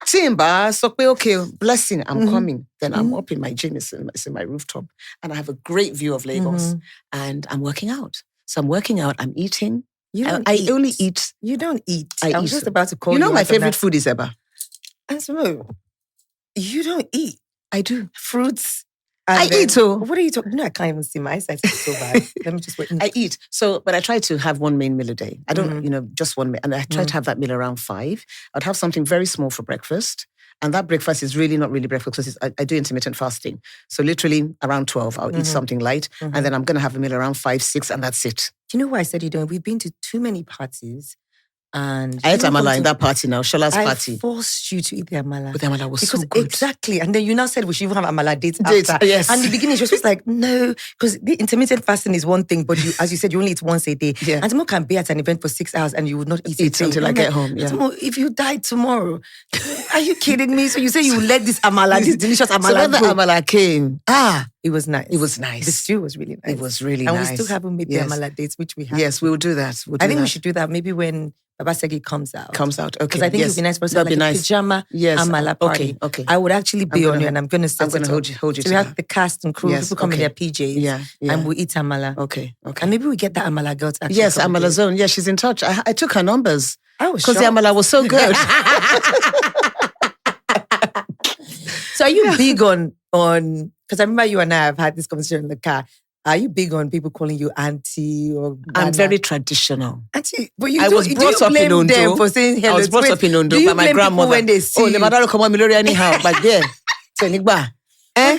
Timba, so okay, blessing, I'm coming. Then I'm up in my gym, it's in my rooftop. And I have a great view of Lagos. And I'm working out. So I'm working out, I'm eating. I only eat. You don't eat. I was eat. just about to call you. You know my favorite food is Eba. And so, you don't eat. I do. Fruits. I eat too. What are you talking? No, I can't even see my eyesight. It's so bad. Let me just wait. I eat. So, but I try to have one main meal a day. I don't, just one meal. And I try to have that meal around 5. I'd have something very small for breakfast. And that breakfast is really not really breakfast because I do intermittent fasting. So literally around 12, I'll eat something light. And then I'm going to have a meal around 5, 6, and that's it. You know why I said you don't? We've been to too many parties. And I ate amala in that party now, Shola's party. I forced you to eat the amala. But the amala was so good. Exactly. And then you now said we should even have amala dates after. Yes. And in the beginning, she was just like, no, because the intermittent fasting is one thing, but you, as you said, you only eat once a day. Yeah. And Mo can be at an event for 6 hours and you would not eat until I get home. Yeah. Mo, if you die tomorrow, are you kidding me? So you say you let this amala, this delicious amala So when the go. amala came, it was nice. It was nice. The stew was really nice. It was really and nice. And we still haven't made the amala dates, which we have. Yes, we will do that. I think we should do that maybe when Baba Segi comes out. Okay. Because I think it would be nice for us to have like a pajama amala party. Okay. I would actually be on you and I'm going to set it up. hold you so to we have the cast and crew, people come in their PJs. Yeah. And we eat amala. Okay. And maybe we get that amala girl to actually Yes, Amala Zone. Yeah, she's in touch. I took her numbers. I was because the amala was so good. So are you big on, because I remember you and I have had this conversation in the car. Are you big on people calling you auntie or Nana? I'm very traditional. Auntie, but you I was brought up in Ondo. For saying hello. I was brought up in Ondo by my grandmother. When they see the mother come on me anyhow, but yeah. But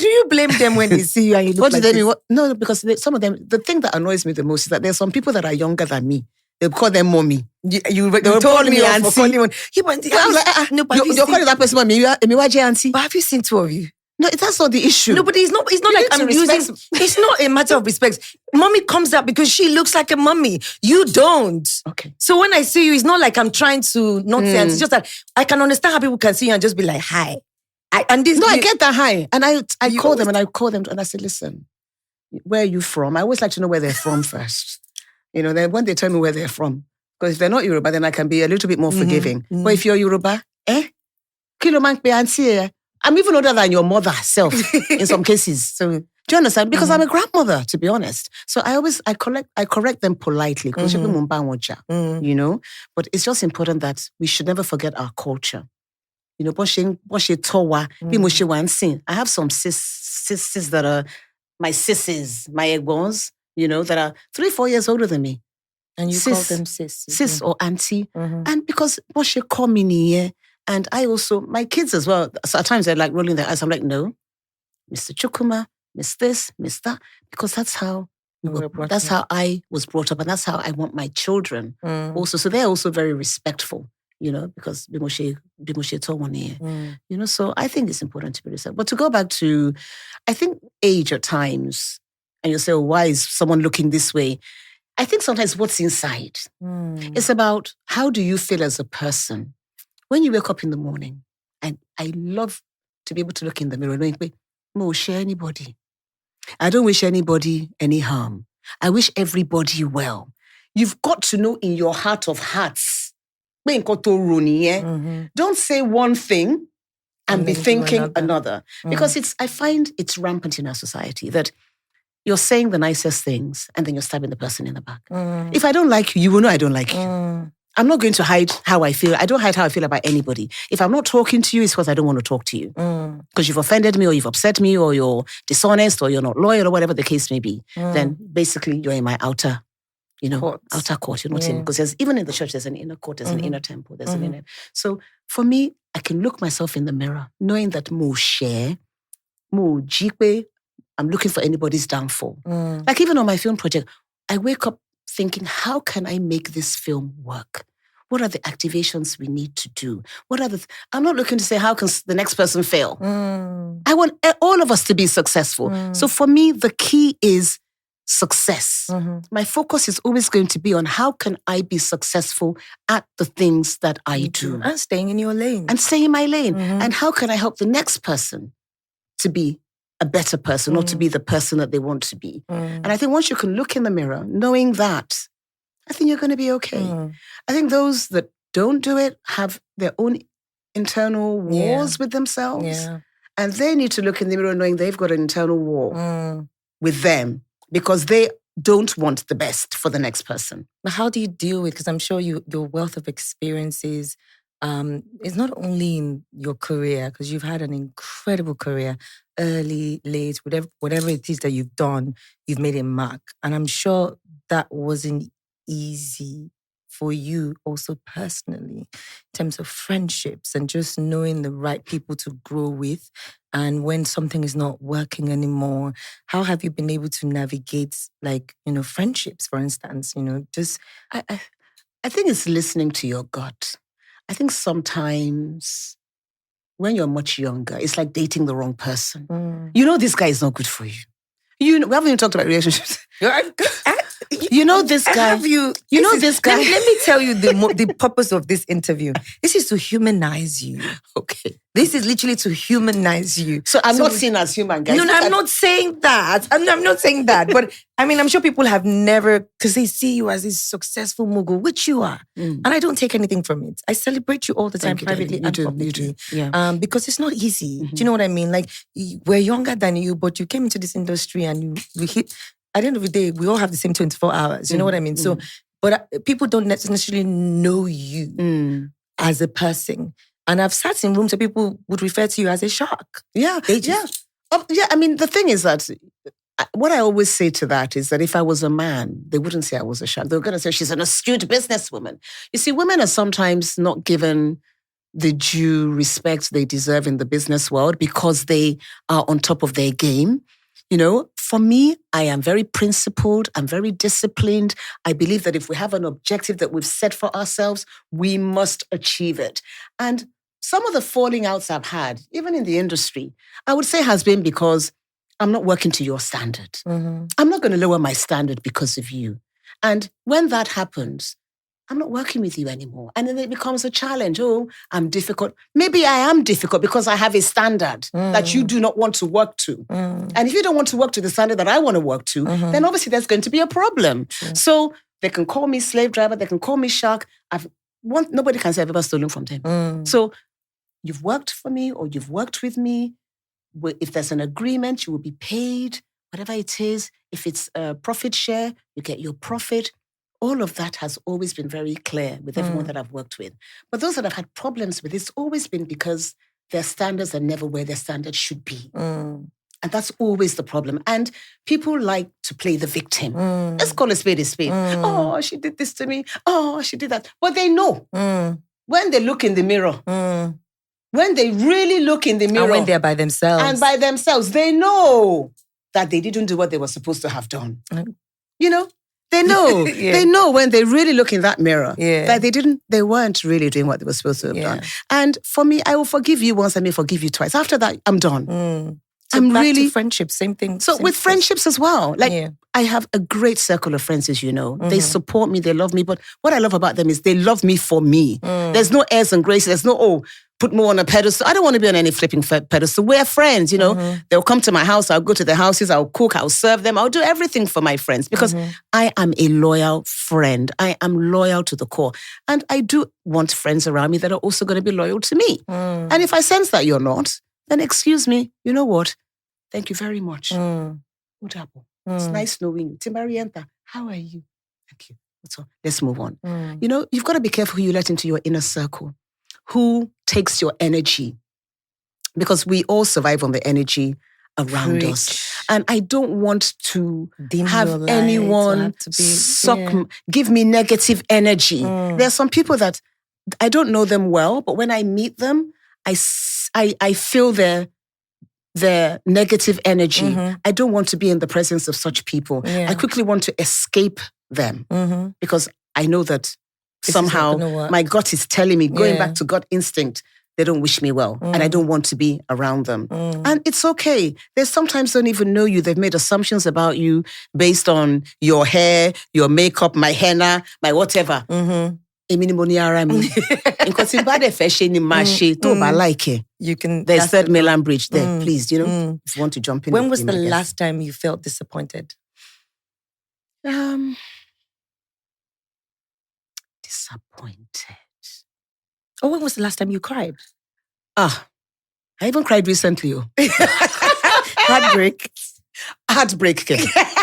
do you blame them when they see you and you look like this? No, because some of them, the thing that annoys me the most is that there's some people that are younger than me. They call them mommy. You told me auntie. Yeah, but I was like, no, but you're calling that person mommy. Auntie. But have you seen 2 of you? No, that's not the issue. No, but it's not like I'm using. It's not a matter of respect. Mommy comes out because she looks like a mommy. You don't. Okay. So when I see you, it's not like I'm trying to not say. It's just that I can understand how people can see you and just be like, hi. I get that hi. And I call them and I say, listen, where are you from? I always like to know where they're from first. Then when they tell me where they're from, because if they're not Yoruba, then I can be a little bit more forgiving. But if you're Yoruba, I'm even older than your mother herself in some cases. So do you understand? Because I'm a grandmother, to be honest. So I correct them politely. But it's just important that we should never forget our culture. I have some sisters that are my sisters, my egbons, that are 3-4 years older than me. And you call them sis. Sis or auntie. And because what she call me here, and I also, my kids as well, so at times they're like rolling their eyes. I'm like, no, Mr. Chukuma, Miss this, Miss that, because that's how I was brought up, and that's how I want my children also. So they're also very respectful, because Bimoshe told one here, so I think it's important to be respectful. But to go back to, I think age at times, and you'll say, oh, why is someone looking this way? I think sometimes what's inside. It's about how do you feel as a person? When you wake up in the morning, and I love to be able to look in the mirror and think, no, share anybody. I don't wish anybody any harm. I wish everybody well. You've got to know in your heart of hearts. Don't say one thing and be thinking another. Because I find it's rampant in our society that you're saying the nicest things and then you're stabbing the person in the back. If I don't like you, you will know I don't like you. I'm not going to hide how I feel. I don't hide how I feel about anybody. If I'm not talking to you, it's because I don't want to talk to you. Because you've offended me or you've upset me or you're dishonest or you're not loyal or whatever the case may be. Then basically you're in my outer court. You're not in, because there's, even in the church, there's an inner court, there's an inner temple, there's an inner. So for me, I can look myself in the mirror knowing that Mo share, Mo jikwe, I'm looking for anybody's downfall. Like even on my film project, I wake up thinking, how can I make this film work? What are the activations we need to do? I'm not looking to say, how can the next person fail? I want all of us to be successful. So for me, the key is success. My focus is always going to be on how can I be successful at the things that I do. And staying in your lane. And staying in my lane. And how can I help the next person to be a better person or to be the person that they want to be. And I think once you can look in the mirror, knowing that, I think you're going to be okay. I think those that don't do it have their own internal wars with themselves. Yeah. And they need to look in the mirror knowing they've got an internal war with them because they don't want the best for the next person. But how do you deal with, because I'm sure your wealth of experiences is not only in your career, because you've had an incredible career, early, late, whatever it is that you've done, you've made a mark. And I'm sure that wasn't easy for you also personally, in terms of friendships and just knowing the right people to grow with. And when something is not working anymore, how have you been able to navigate, friendships, for instance? I think it's listening to your gut. I think sometimes when you're much younger, it's like dating the wrong person. You know this guy is not good for you. We haven't even talked about relationships. You know this guy. This guy. Let me tell you the purpose of this interview. This is to humanize you. Okay. This is literally to humanize you. So I'm not seen as human, guys. No, I'm not saying that. I'm not saying that. But I mean, I'm sure people have never, because they see you as this successful mogul, which you are. And I don't take anything from it. I celebrate you all the time, privately and publicly. You do. Yeah. Because it's not easy. Do you know what I mean? Like, we're younger than you, but you came into this industry and you hit. At the end of the day, we all have the same 24 hours. You know what I mean? So, but people don't necessarily know you as a person. And I've sat in rooms where people would refer to you as a shark. Yeah. I mean, the thing is that what I always say to that is that if I was a man, they wouldn't say I was a shark. They were going to say she's an astute businesswoman. You see, women are sometimes not given the due respect they deserve in the business world because they are on top of their game. For me, I am very principled. I'm very disciplined. I believe that if we have an objective that we've set for ourselves, we must achieve it. And some of the falling outs I've had, even in the industry, I would say has been because I'm not working to your standard. I'm not going to lower my standard because of you. And when that happens, I'm not working with you anymore. And then it becomes a challenge. Oh, I'm difficult. Maybe I am difficult because I have a standard that you do not want to work to. And if you don't want to work to the standard that I want to work to, then obviously there's going to be a problem. So they can call me slave driver, they can call me shark. Nobody can say I've ever stolen from them. So you've worked for me or you've worked with me. If there's an agreement, you will be paid, whatever it is. If it's a profit share, you get your profit. All of that has always been very clear with everyone that I've worked with. But those that I've had problems with, it's always been because their standards are never where their standards should be. And that's always the problem. And people like to play the victim. Let's call a spade a spade. Oh, she did this to me. Oh, she did that. But they know when they look in the mirror, when they really look in the mirror. And when they're by themselves. And by themselves, they know that they didn't do what they were supposed to have done. They know. They know when they really look in that mirror that they weren't really doing what they were supposed to have done. And for me, I will forgive you once, I may forgive you twice. After that, I'm done. So I'm back to friendships, same thing. So with friendships as well. I have a great circle of friends, as you know. They support me, they love me. But what I love about them is they love me for me. There's no airs and graces. There's no, put more on a pedestal. I don't want to be on any flipping pedestal. We're friends, They'll come to my house. I'll go to their houses. I'll cook. I'll serve them. I'll do everything for my friends because I am a loyal friend. I am loyal to the core. And I do want friends around me that are also going to be loyal to me. And if I sense that you're not, then excuse me, you know what? Thank you very much. Udabo. It's nice knowing you. Timbarienta, how are you? Thank you. That's all. Let's move on. You've got to be careful who you let into your inner circle. Who takes your energy? Because we all survive on the energy around us. And I don't want to have anyone give me negative energy. There are some people that I don't know them well, but when I meet them, I feel their negative energy. I don't want to be in the presence of such people. I quickly want to escape them because I know that somehow my gut is telling me, going back to gut instinct, they don't wish me well and I don't want to be around them. And it's okay. They sometimes don't even know you. They've made assumptions about you based on your hair, your makeup, my henna, my whatever. You can. There's Third Mainland Bridge there. Please, if you want to jump in. When was the last time you felt disappointed? Disappointed. Oh, when was the last time you cried? I even cried recently. Heartbreak. Heartbreak.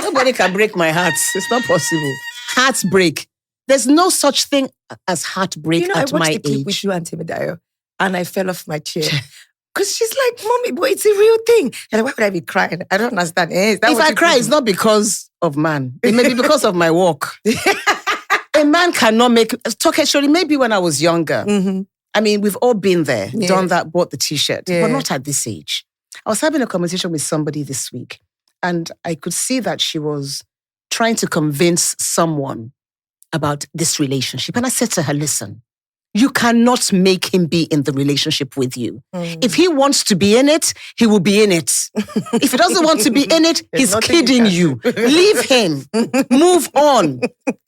Nobody can break my heart. It's not possible. Heartbreak. There's no such thing as heartbreak at my age. I watched the clip with you, Auntie Medayo, and I fell off my chair. Because she's like, Mommy, boy, it's a real thing. And why would I be crying? I don't understand. If I cry, it's not because of man. It may be because of my walk. A man cannot make... Toke, surely maybe when I was younger. I mean, we've all been there, done that, bought the T-shirt, but not at this age. I was having a conversation with somebody this week, and I could see that she was trying to convince someone about this relationship. And I said to her, listen, you cannot make him be in the relationship with you. If he wants to be in it, he will be in it. If he doesn't want to be in it, he's kidding you. Leave him. Move on.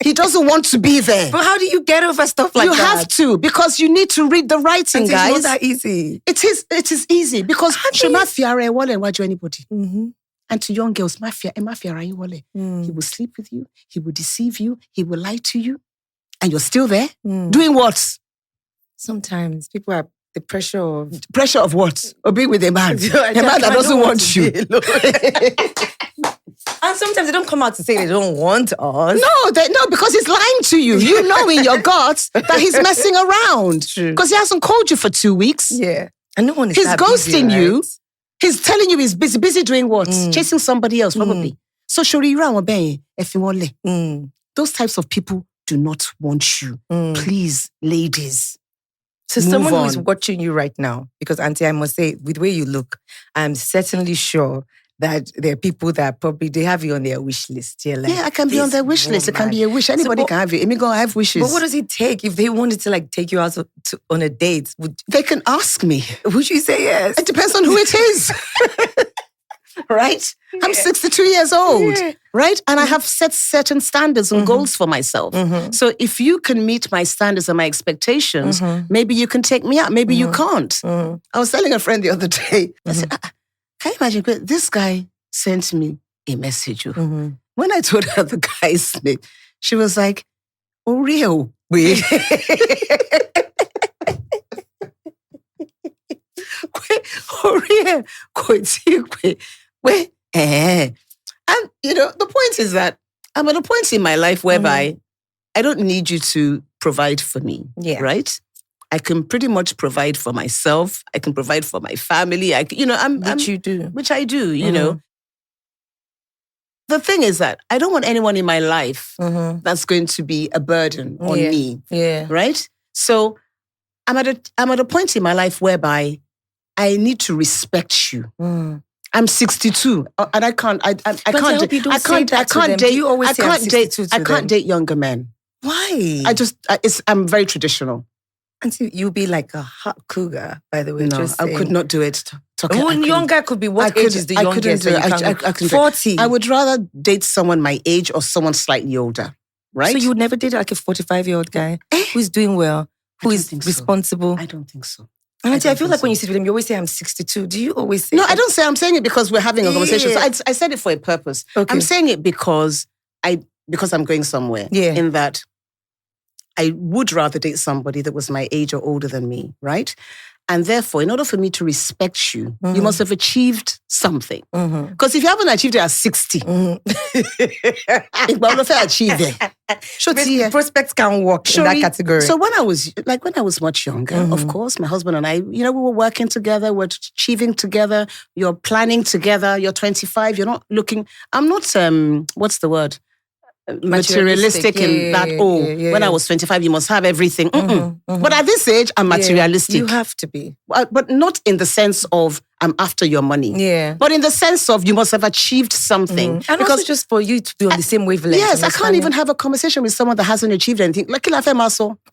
He doesn't want to be there. But how do you get over stuff like that? You have to, because you need to read the writing, guys. It's not that easy. It is easy, because Shema won't watch anybody. And to young girls, he will sleep with you, he will deceive you, he will lie to you, and you're still there? Doing what? Sometimes people are the pressure of... Pressure of what? Of being with a man. A man that doesn't want you. And sometimes they don't come out to say they don't want us. No, because he's lying to you. You know in your guts that he's messing around. True. Because he hasn't called you for 2 weeks. Yeah. And no one is He's ghosting busy, you. Right? He's telling you he's busy. Busy doing what? Chasing somebody else, probably. So, those types of people do not want you. Please, ladies. So someone who is watching you right now, because Auntie, I must say, with the way you look, I'm certainly sure that there are people that probably, they have you on their wish list. Like, I can be on their wish list. It can be a wish. Anybody can have it. I have wishes. But what does it take if they wanted to take you out on a date? They can ask me. Would you say yes? It depends on who it is. Right? Yeah. I'm 62 years old, right? And I have set certain standards and goals for myself. So if you can meet my standards and my expectations, maybe you can take me out. Maybe you can't. I was telling a friend the other day, I said, can you imagine, this guy sent me a message. When I told her the guy's name, she was like, oh, real? And the point is that I'm at a point in my life whereby I don't need you to provide for me, right? I can pretty much provide for myself. I can provide for my family. Which I do, you know. The thing is that I don't want anyone in my life that's going to be a burden on me, right? So I'm at a point in my life whereby I need to respect you. I'm 62, and I can't date younger men. Why? I'm very traditional. And so you'll be like a hot cougar, by the way. No, I could not do it. Younger could be, what age is the youngest? I couldn't 40. I would rather date someone my age or someone slightly older, right? So you would never date like a 45-year-old guy who's doing well, who is responsible? I don't think so. And I feel like when you sit with him, you always say, I'm 62. Do you always say No, I don't say. I'm saying it because we're having a conversation. So I said it for a purpose. Okay. I'm saying it because I'm going somewhere. In that I would rather date somebody that was my age or older than me, right? And therefore, in order for me to respect you, you must have achieved something. Because if you haven't achieved it at 60, prospects can walk in that category. So when I was much younger, of course, my husband and I, we were working together, we're achieving together, you're planning together, you're 25, you're not looking, I'm not, what's the word? Materialistic in that, when I was 25, you must have everything. But at this age, I'm materialistic. You have to be. But not in the sense of I'm after your money. But in the sense of you must have achieved something. And also just for you to be on the same wavelength. Yes, I can't even have a conversation with someone that hasn't achieved anything. But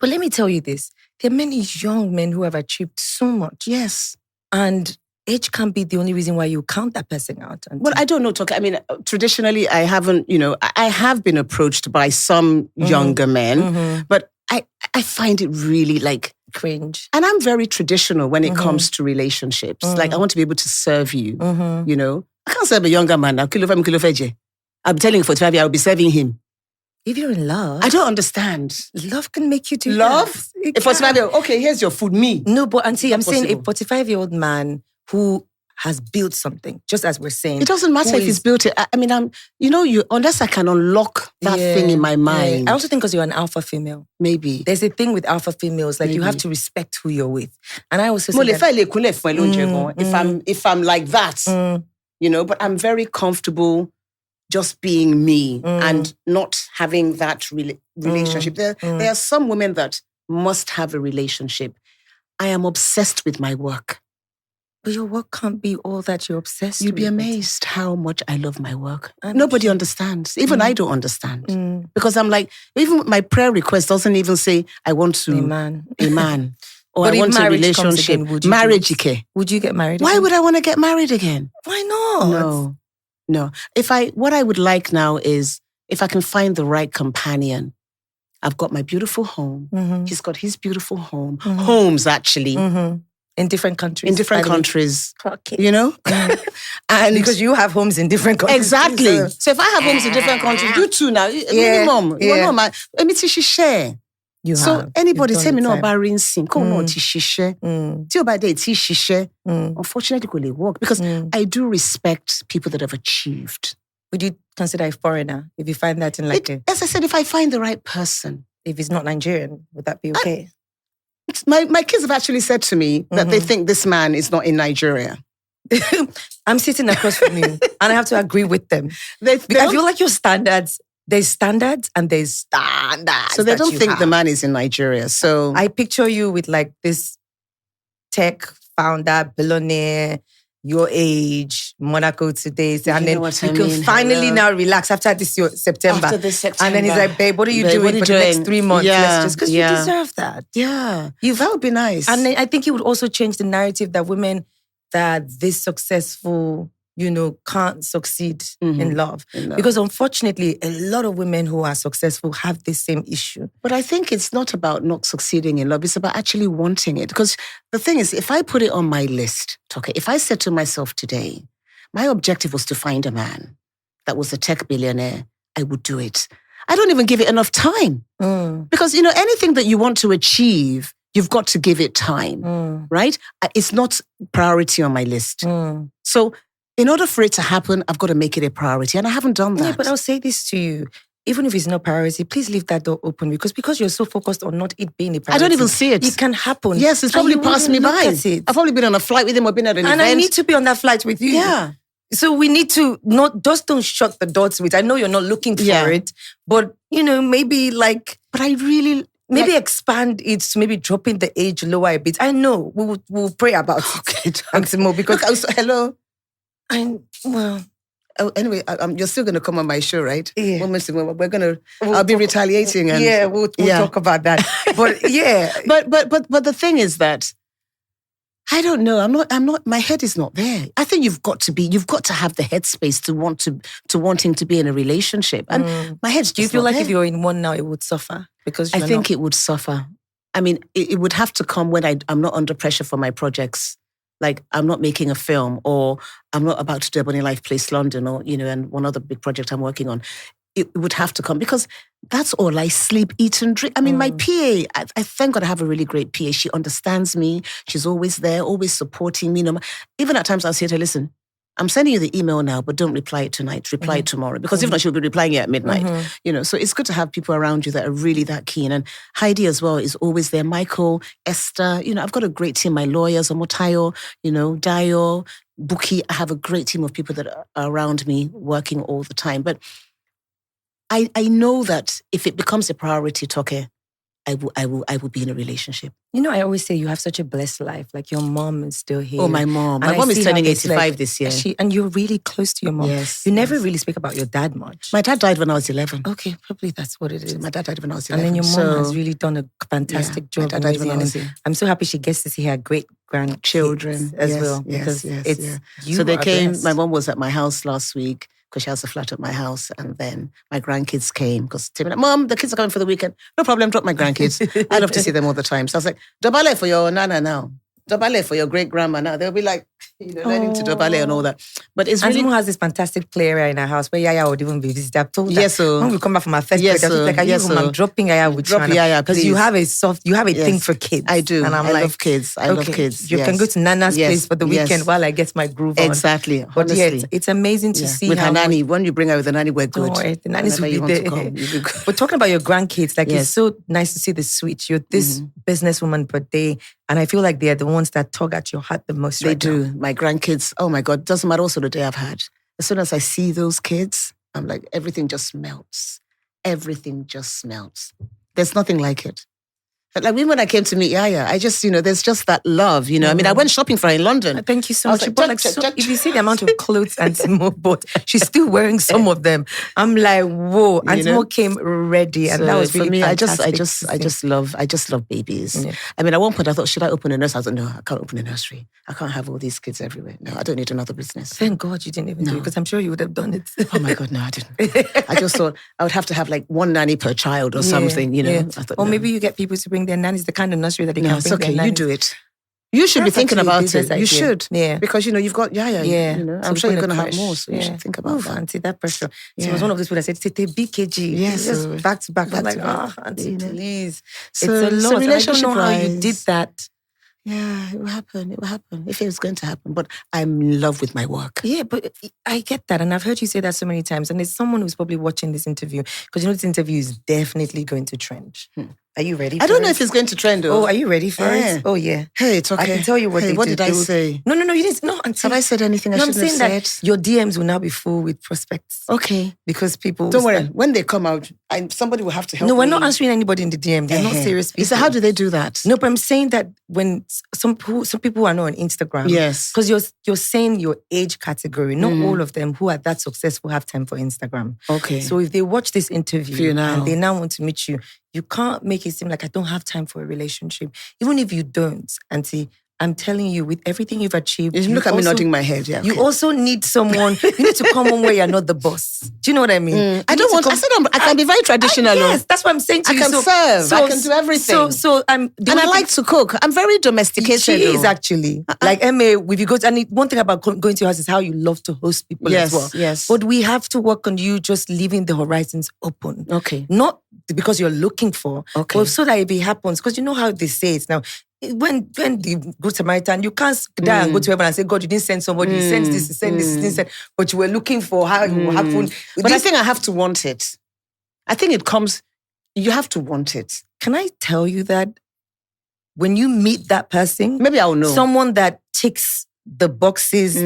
let me tell you this. there are many young men who have achieved so much. Yes. And age can't be the only reason why you count that person out. Well, I don't know, Toke. I mean, traditionally, I haven't, I have been approached by some younger men, but I find it really like cringe. And I'm very traditional when it comes to relationships. Like, I want to be able to serve you, I can't serve a younger man. I'm telling you, for 12 years, I'll be serving him. If you're in love, I don't understand. Love can make you do love. That. If 45-year-old, okay, here's your food. Me. No, but Auntie, I'm saying a possible. 45-year-old man who has built something, just as we're saying. It doesn't matter if he's built it. I mean, unless I can unlock that thing in my mind. Yeah. I also think because you're an alpha female. Maybe. There's a thing with alpha females, like you have to respect who you're with. And I also say if I'm like that, but I'm very comfortable just being me and not having that relationship. There are some women that must have a relationship. I am obsessed with my work. But your work can't be all that you're obsessed with. You'd be amazed how much I love my work. Nobody understands. Even I don't understand. Because I'm like, even my prayer request doesn't even say, I want to... A man. Or I want a relationship. Marriage, would you get married again? Why would I want to get married again? Why not? No. What I would like now is, if I can find the right companion. I've got my beautiful home. He's got his beautiful home. Homes, actually. In different countries. In different countries. Okay. And because you have homes in different countries. Exactly. So if I have homes in different countries, you too now. Minimum. Let me see, she share. So anybody say me no about rinsing. Come on, she share. Till by day, she share. Unfortunately, could work because I do respect people that have achieved. Would you consider a foreigner if you find that in as I said, if I find the right person. If he's not Nigerian, would that be okay? My kids have actually said to me that they think this man is not in Nigeria. I'm sitting across from you and I have to agree with them. I feel like your standards, there's standards and there's standards. So they don't think the man is in Nigeria. So I picture you with like this tech founder, billionaire, your age, Monaco today. And then you can finally now relax after this September. After this September. And then he's like, babe, what are you doing for the next 3 months? Yeah, Because you deserve that. Yeah. That would be nice. And then I think it would also change the narrative that women that this successful, can't succeed in love. Because unfortunately, a lot of women who are successful have this same issue. But I think it's not about not succeeding in love. It's about actually wanting it. Because the thing is, if I put it on my list, okay, if I said to myself today, my objective was to find a man that was a tech billionaire, I would do it. I don't even give it enough time. Because, anything that you want to achieve, you've got to give it time, right? It's not priority on my list. So in order for it to happen, I've got to make it a priority. And I haven't done that. Yeah, but I'll say this to you. Even if it's not priority, please leave that door open because you're so focused on not it being a priority. I don't even see it. It can happen. Yes, it's probably passed me by. I've probably been on a flight with him or been at an event. And I need to be on that flight with you. Yeah. So we need to don't shut the door to it. I know you're not looking for it, but maybe But I really... Maybe expand it to maybe dropping the age lower a bit. I know. We'll pray about it. Okay, Mo, because... hello? Anyway, you're still going to come on my show, right? Yeah. I'll be retaliating. And, we'll talk about that. But yeah. But the thing is that I don't know. I'm not, my head is not there. I think you've got to have the headspace to wanting to be in a relationship. And my head's just Do you feel not like there. if you're in one now, it would suffer? Because I think it would suffer. I mean, it would have to come when I'm not under pressure for my projects. Like, I'm not making a film, or I'm not about to do EbonyLife Place London, or, and one other big project I'm working on. It would have to come because that's all I sleep, eat, and drink. I mean, my PA, I thank God I have a really great PA. She understands me. She's always there, always supporting me. Even at times I'll say to her, listen, I'm sending you the email now, but don't reply it tonight. Reply it tomorrow. Because if not, she'll be replying it at midnight. So it's good to have people around you that are really that keen. And Heidi as well is always there. Michael, Esther, I've got a great team. My lawyers, Omotayo, Dayo, Buki. I have a great team of people that are around me working all the time. But I know that if it becomes a priority, Toke, I will be in a relationship. You know, I always say you have such a blessed life. Like your mom is still here. Oh, my mom. And My mom is turning 85 like, this year. And you're really close to your mom. Yes. You never really speak about your dad much. My dad died when I was 11. Okay, probably that's what it is. So my dad died when I was 11. And then your mom has really done a fantastic job. My dad died when I was I'm so happy she gets to see her great grandchildren as well. Because so they came, blessed. My mom was at my house last week, because she has a flat at my house. And then my grandkids came because Tim like, Mom, the kids are coming for the weekend. No problem, drop my grandkids. I love to see them all the time. So I was like, Dobale for your nana now. Dobale for your great grandma now. They'll be like, learning to Dobale and all that. But it's really... Mo has this fantastic play area in our house where Yaya would even be visited. I've told her, so when we come back from our first break, I was like, I'm dropping Yaya with you. Because you have a thing for kids. I do. And I love kids. I love kids. You can go to Nana's place for the weekend while I get my groove on. Exactly. But it's amazing to see with her nanny. When you bring her with the nanny, we're good. The nannies will be there. But talking about your grandkids, like it's so nice to see the switch. You're this businesswoman per day. And I feel like they're the ones that tug at your heart the most right now. They do. My grandkids, oh my God, doesn't matter also the day I've had. As soon as I see those kids, I'm like, everything just melts. Everything just melts. There's nothing like it. Like when I came to meet Yaya, I just, there's just that love, I mean, I went shopping for her in London. Thank you so much. If you see the amount of clothes Auntie Mo bought, she's still wearing some of them. I'm like, whoa. Auntie Mo came ready, and that was really fantastic. I just love babies. Yeah. I mean, at one point I thought, should I open a nursery? I was like, no, I can't open a nursery. I can't have all these kids everywhere. No, I don't need another business. Thank God you didn't even do it, because I'm sure you would have done it. Oh my God, no, I didn't. I just thought I would have to have like one nanny per child or something, Yeah. I thought, maybe you get people to bring their nannies, the kind of nursery that they can bring their nannies. You do it. You should be thinking about it. You should. Yeah. Because, you've got Yaya. Yeah. I'm sure you're going to have more, so you should think about that. Auntie, that pressure. She was one of those people that said, Tete, BKG. Yes. Just back to back. I'm like, Auntie, please. So, it's a lot. So relationship, I don't know how you did that. Yeah, it will happen. It will happen if it was going to happen. But I'm in love with my work. Yeah, but I get that. And I've heard you say that so many times. And there's someone who's probably watching this interview, because this interview is definitely going to trend. Are you ready for I don't know if it's going to trend though. Oh, are you ready for it? Oh, yeah. Hey, it's okay. I can tell you what did I say? No, you didn't. No, have I said anything I shouldn't have said? I'm saying that your DMs will now be full with prospects. Okay. Because people... Don't worry. When they come out, somebody will have to help me. No, we're not answering anybody in the DM. They're not serious people. So how do they do that? No, but I'm saying that when some people are not on Instagram. Yes. Because you're saying your age category. Not all of them who are that successful have time for Instagram. Okay. So if they watch this interview and they now want to meet you, you can't make it seem like I don't have time for a relationship. Even if you don't, Auntie, I'm telling you, with everything you've achieved... You look at me nodding my head, yeah. Okay. You also need someone... You need to come home where you're not the boss. Do you know what I mean? I don't want... I can be very traditional. Yes, that's what I'm saying to you. I can serve. I can do everything. And I like to cook. I'm very domesticated. She is actually. Like, Emma, if you go... And one thing about going to your house is how you love to host people as well. Yes. But we have to work on you just leaving the horizons open. Okay. Not because you're looking for, but so that if it happens. Because you know how they say it now. When the Good Samaritan, you can't die and go to heaven and say, God, you didn't send somebody, you sent this, you sent this, you didn't send, but you were looking for how it will happen. But I think I have to want it. I think it comes, you have to want it. Can I tell you that when you meet that person, maybe I'll know. Someone that ticks the boxes,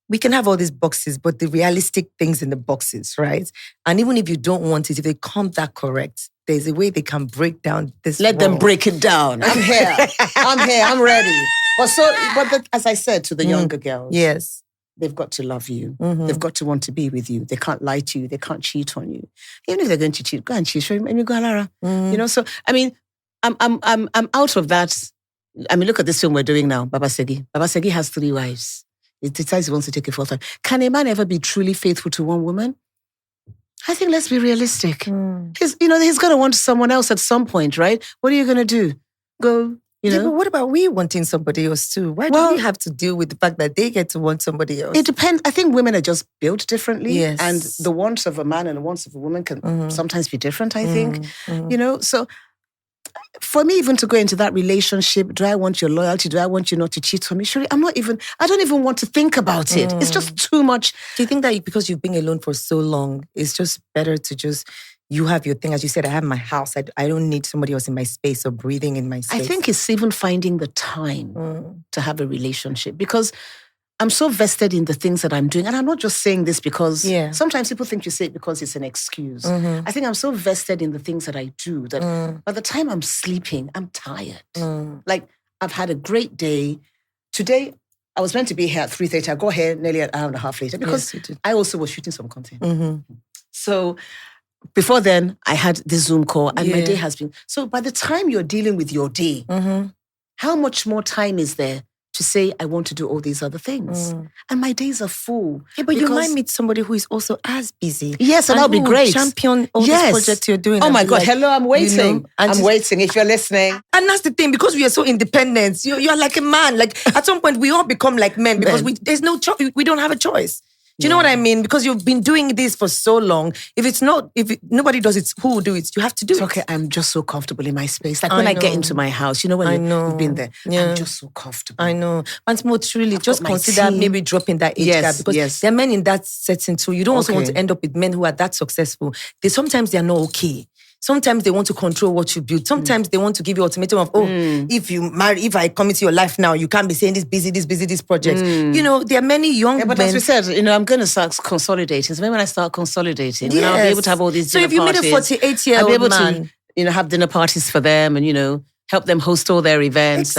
we can have all these boxes, but the realistic things in the boxes, right? And even if you don't want it, if they come that correct, there's a way they can break down this Let them break it down. I'm here. I'm ready. But as I said to the younger girls, yes, they've got to love you. They've got to want to be with you. They can't lie to you. They can't cheat on you. Even if they're going to cheat, go and cheat. Show me, go, Lara. So I mean, I'm out of that. I mean, look at this film we're doing now, Baba Segi. Baba Segi has 3 wives. He decides he wants to take a 4th wife. Can a man ever be truly faithful to one woman? I think let's be realistic. He's going to want someone else at some point, right? What are you going to do? Go, Yeah, but what about we wanting somebody else too? Why do we have to deal with the fact that they get to want somebody else? It depends. I think women are just built differently. Yes. And the wants of a man and the wants of a woman can sometimes be different, I think. So for me, even to go into that relationship, do I want your loyalty? Do I want you not to cheat on me? Surely, I don't even want to think about it. It's just too much. Do you think that because you've been alone for so long, it's just better to just, you have your thing? As you said, I have my house. I don't need somebody else in my space or breathing in my space. I think it's even finding the time to have a relationship, because I'm so vested in the things that I'm doing. And I'm not just saying this because sometimes people think you say it because it's an excuse. I think I'm so vested in the things that I do that by the time I'm sleeping, I'm tired. Like, I've had a great day. Today, I was meant to be here at 3:30. I got here nearly an hour and a half later because I also was shooting some content. So before then, I had this Zoom call and my day has been... So by the time you're dealing with your day, how much more time is there to say, I want to do all these other things? And my days are full. Yeah, but you might meet somebody who is also as busy. Yes, and that'll be great. Champion all these projects you're doing. Oh my God, hello, I'm waiting. I'm waiting if you're listening. And that's the thing, because we are so independent, you're like a man. Like, at some point, we all become like men because there's no choice. We don't have a choice. Do you know what I mean? Because you've been doing this for so long. If nobody does it, who will do it? You have to do it. Okay, I'm just so comfortable in my space. Like when I get into my house, you know when you've been there, I'm just so comfortable. I know. And more truly, just consider maybe dropping that age gap, because there are men in that setting too. You don't also want to end up with men who are that successful. Sometimes they're not okay. Sometimes they want to control what you build. Sometimes they want to give you ultimatum of, if I come into your life now, you can't be saying this project. You know, there are many young men. But as we said, I'm going to start consolidating. So maybe when I start consolidating, I'll be able to have all these dinner parties. So if you meet a 48-year-old I'll be able man, to, have dinner parties for them and, help them host all their events.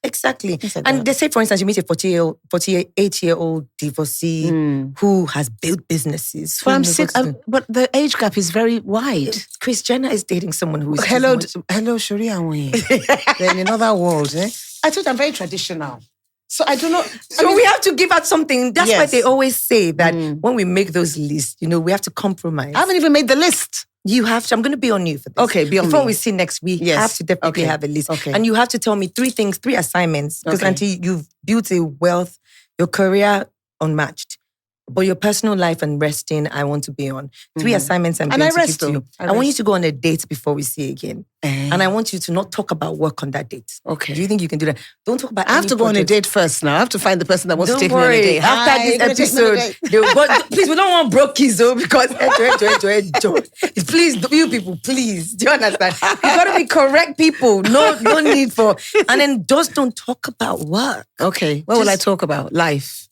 Exactly. And they say, for instance, you meet a 48-year-old divorcee who has built businesses. But but the age gap is very wide. Kris Jenner is dating someone who is... Hello, Shuri. They're in another world. I thought I'm very traditional. So I do not... we have to give out something. That's why they always say that when we make those lists, we have to compromise. I haven't even made the list. You have to. I'm going to be on you for this. Okay, be on me. Before we see next week, have to definitely have a list. Okay. And you have to tell me 3 things, 3 assignments. Because until you've built a wealth, your career unmatched. But your personal life and resting, I want to be on. 3 assignments I'm going to give to you. I want you to go on a date before we see again. And I want you to not talk about work on that date. Okay. Do you think you can do that? Don't talk about I have to go on a date first now. I have to find the person that wants to take me on a date. After this episode, please, we don't want brokies though, because please, you people, please. Do you understand? You got to be correct people. No need for... And then just don't talk about work. Okay. What will I talk about? Life.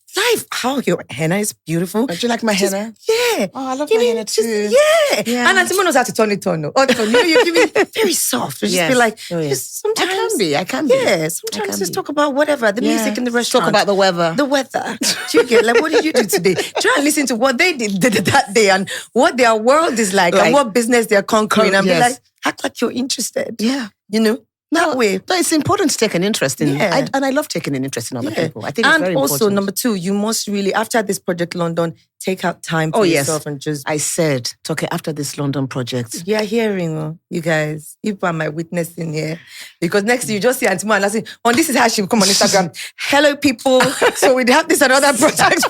How your henna is beautiful. Do you like my henna? Yeah. Oh, I love my henna too. Yeah. And Antimo knows how to turn it on. You give me very soft. Just be like, sometimes... I can be. Yeah, sometimes just talk about whatever. The music in the restaurant. Talk about the weather. The weather. Do you get, like, what did you do today? Try and listen to what they did that day and what their world is like and what business they're conquering. And be like, act like you're interested. Yeah. That way. No, it's important to take an interest in. And I love taking an interest in other people. I think it's very important. And also, number 2, you must really, after this Project London, take out time for yourself and just... I said, Toke, after this London project. Yeah, hearing, you guys. You are my witness in here. Because next you just see Antimo and I say, this is how she will come on Instagram. Hello, people. So we have this another project.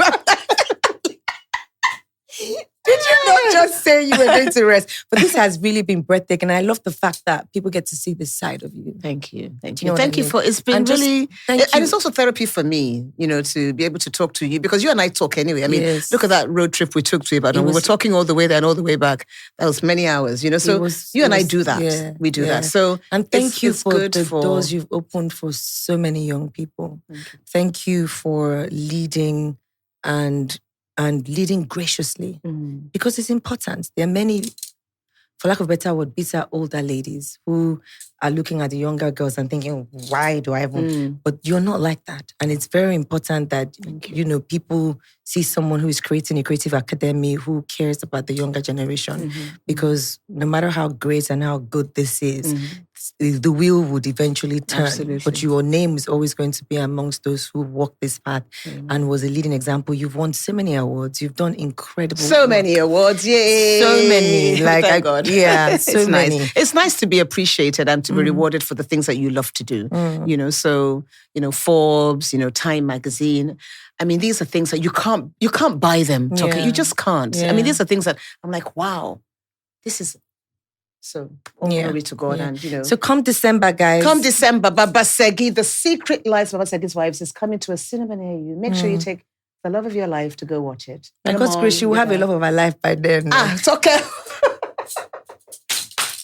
Did you not just say you were going to rest? But this has really been breathtaking. I love the fact that people get to see this side of you. Thank you. Thank you for, it's been really, and it's also therapy for me, to be able to talk to you, because you and I talk anyway. I mean, look at that road trip we took to Ibadan. We were talking all the way there and all the way back. That was many hours, So you and I do that. Yeah, we do that. So, and thank you for the doors you've opened for so many young people. Thank you for leading and leading graciously, because it's important. There are many, for lack of a better word, bitter older ladies who are looking at the younger girls and thinking, why do I even... But you're not like that. And it's very important that, people see someone who is creating a creative academy who cares about the younger generation. Because no matter how great and how good this is, the wheel would eventually turn. Absolutely. But your name is always going to be amongst those who walked this path and was a leading example. You've won so many awards. You've done incredible work. Many awards, yay! So many. Thank God. Yeah, so many. Nice. It's nice to be appreciated and to be rewarded for the things that you love to do. So, Forbes, Time magazine. I mean, these are things that you can't buy them, Toke. You just can't. I mean, these are things that I'm like, wow, this is... So, glory to God. And, So come December, guys. Come December, Baba Segi, The Secret Lives of Baba Segi's Wives is coming to a cinema near you. Make sure you take the love of your life to go watch it. Because Kris, she will have a love of her life by then. Toke.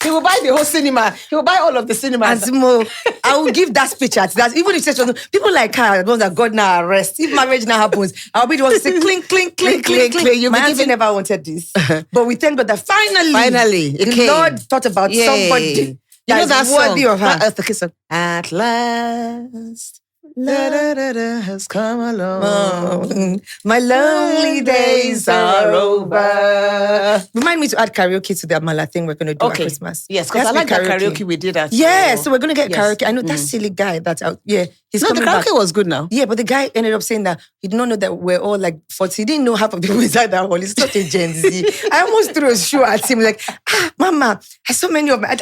He will buy the whole cinema. He will buy all of the cinemas. And Mo, I will give that speech at that. Even if people like her are going that God now arrest. If marriage now happens, I'll be the one to say clink, clink, clink, clink, clink. My auntie never wanted this. But we thank God that finally the Lord thought about somebody that is worthy of her. The kiss of at last. Has come along. My lonely days are over. Remind me to add karaoke to the Amala thing we're going to do at Christmas. Yes, because I like that karaoke we did at. Yeah, so we're going to get karaoke. I know that silly guy that's out. Yeah, he's coming back. The karaoke was good now. Yeah, but the guy ended up saying that he did not know that we're all like 40. He didn't know half of the people inside that hall. He's such a Gen Z. I almost threw a shoe at him like, Mama, I saw many of my...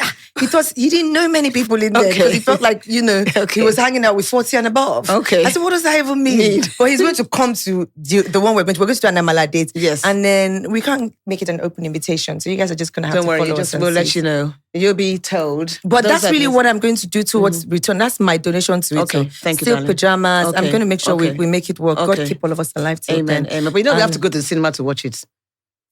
he didn't know many people in there because he felt like, he was hanging out with 40 and above. Okay. I said, what does that even mean? But he's going to come to the one we're going to do an Amala date. Yes. And then we can't make it an open invitation. So you guys are just going to have to follow us. Don't worry, we'll let you know. You'll be told. But that's really what I'm going to do towards return. That's my donation to it. Okay, thank you, Still darling. pajamas. Okay. I'm going to make sure we make it work. God keep all of us alive till Amen. then. Amen. But we have to go to the cinema to watch it.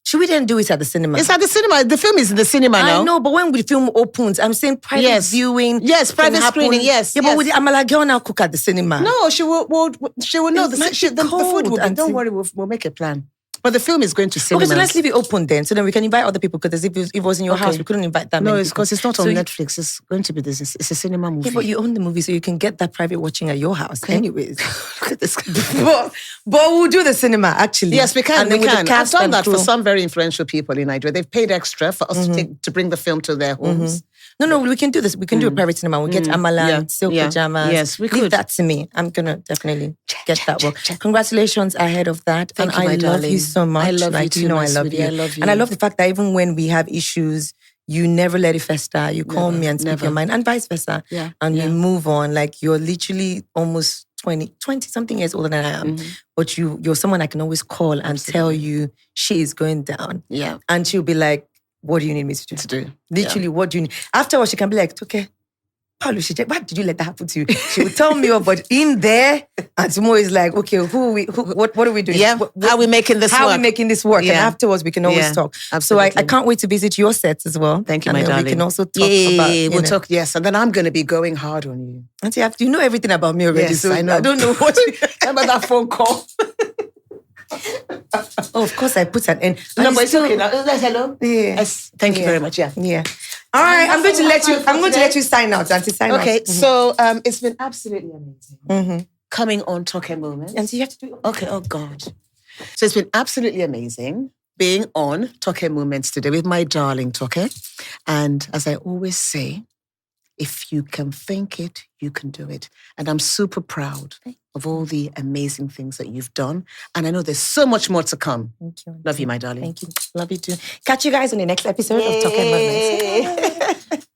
Should we then do it at the cinema? It's at the cinema. The film is in the cinema now. I know, but when the film opens, I'm saying private viewing. Yes, private screening, yes. Yeah, but with the Amala girl now cook at the cinema? No, she will know. The food will be. Don't worry, we'll make a plan. But the film is going to cinema. Okay, so let's leave it open then. So then we can invite other people, because if it was in your house, we couldn't invite that many people. No, it's because it's not on Netflix. It's going to be this. It's a cinema movie. Yeah, but you own the movie, so you can get that private watching at your house. Anyways. Look at this. but we'll do the cinema, actually. Yes, we can. And we can. I've done that for some very influential people in Nigeria. They've paid extra for us to bring the film to their homes. No, we can do this. We can do a private cinema. We'll get Amala, silk pajamas. Yes, we could. Leave that to me. I'm going to definitely get that work. Congratulations ahead of that. Thank you, my darling. I love you so much. I love you too, I love you. I love you. And I love the fact that even when we have issues, you never let it fester. You call me and speak your mind, and vice versa. Yeah. And you move on. Like, you're literally almost 20-something years older than I am. But you're someone I can always call and tell you she is going down. Yeah. And she'll be like, what do you need me to do? Literally, what do you need? Afterwards, she can be like, Toke, Paulo, why did you let that happen to you? She will tell me, but in there, and tomorrow is like, okay, what are we doing? Yeah, how are we making this work? How are we making this work? Yeah. And afterwards, we can always talk. Absolutely. So I can't wait to visit your sets as well. Thank you, my darling. We can also talk about, we'll talk, yes. And then I'm going to be going hard on you. Auntie, you know everything about me already. Yes, so I know. I don't know what... Remember that phone call? Oh, of course, I put an end. No, but it's okay now. Hello? Yeah. Yes. Thank you very much. Yeah. Yeah. All right, I'm going to let you sign out, Auntie. Sign out. Okay, so it's been absolutely amazing. Coming on Toke Moments. And so you have to do it. Okay, oh God. So it's been absolutely amazing being on Toke Moments today with my darling Toke. And as I always say, if you can think it, you can do it. And I'm super proud of all the amazing things that you've done. And I know there's so much more to come. Thank you. Love you, my darling. Thank you. Love you too. Catch you guys on the next episode of Toke Moments.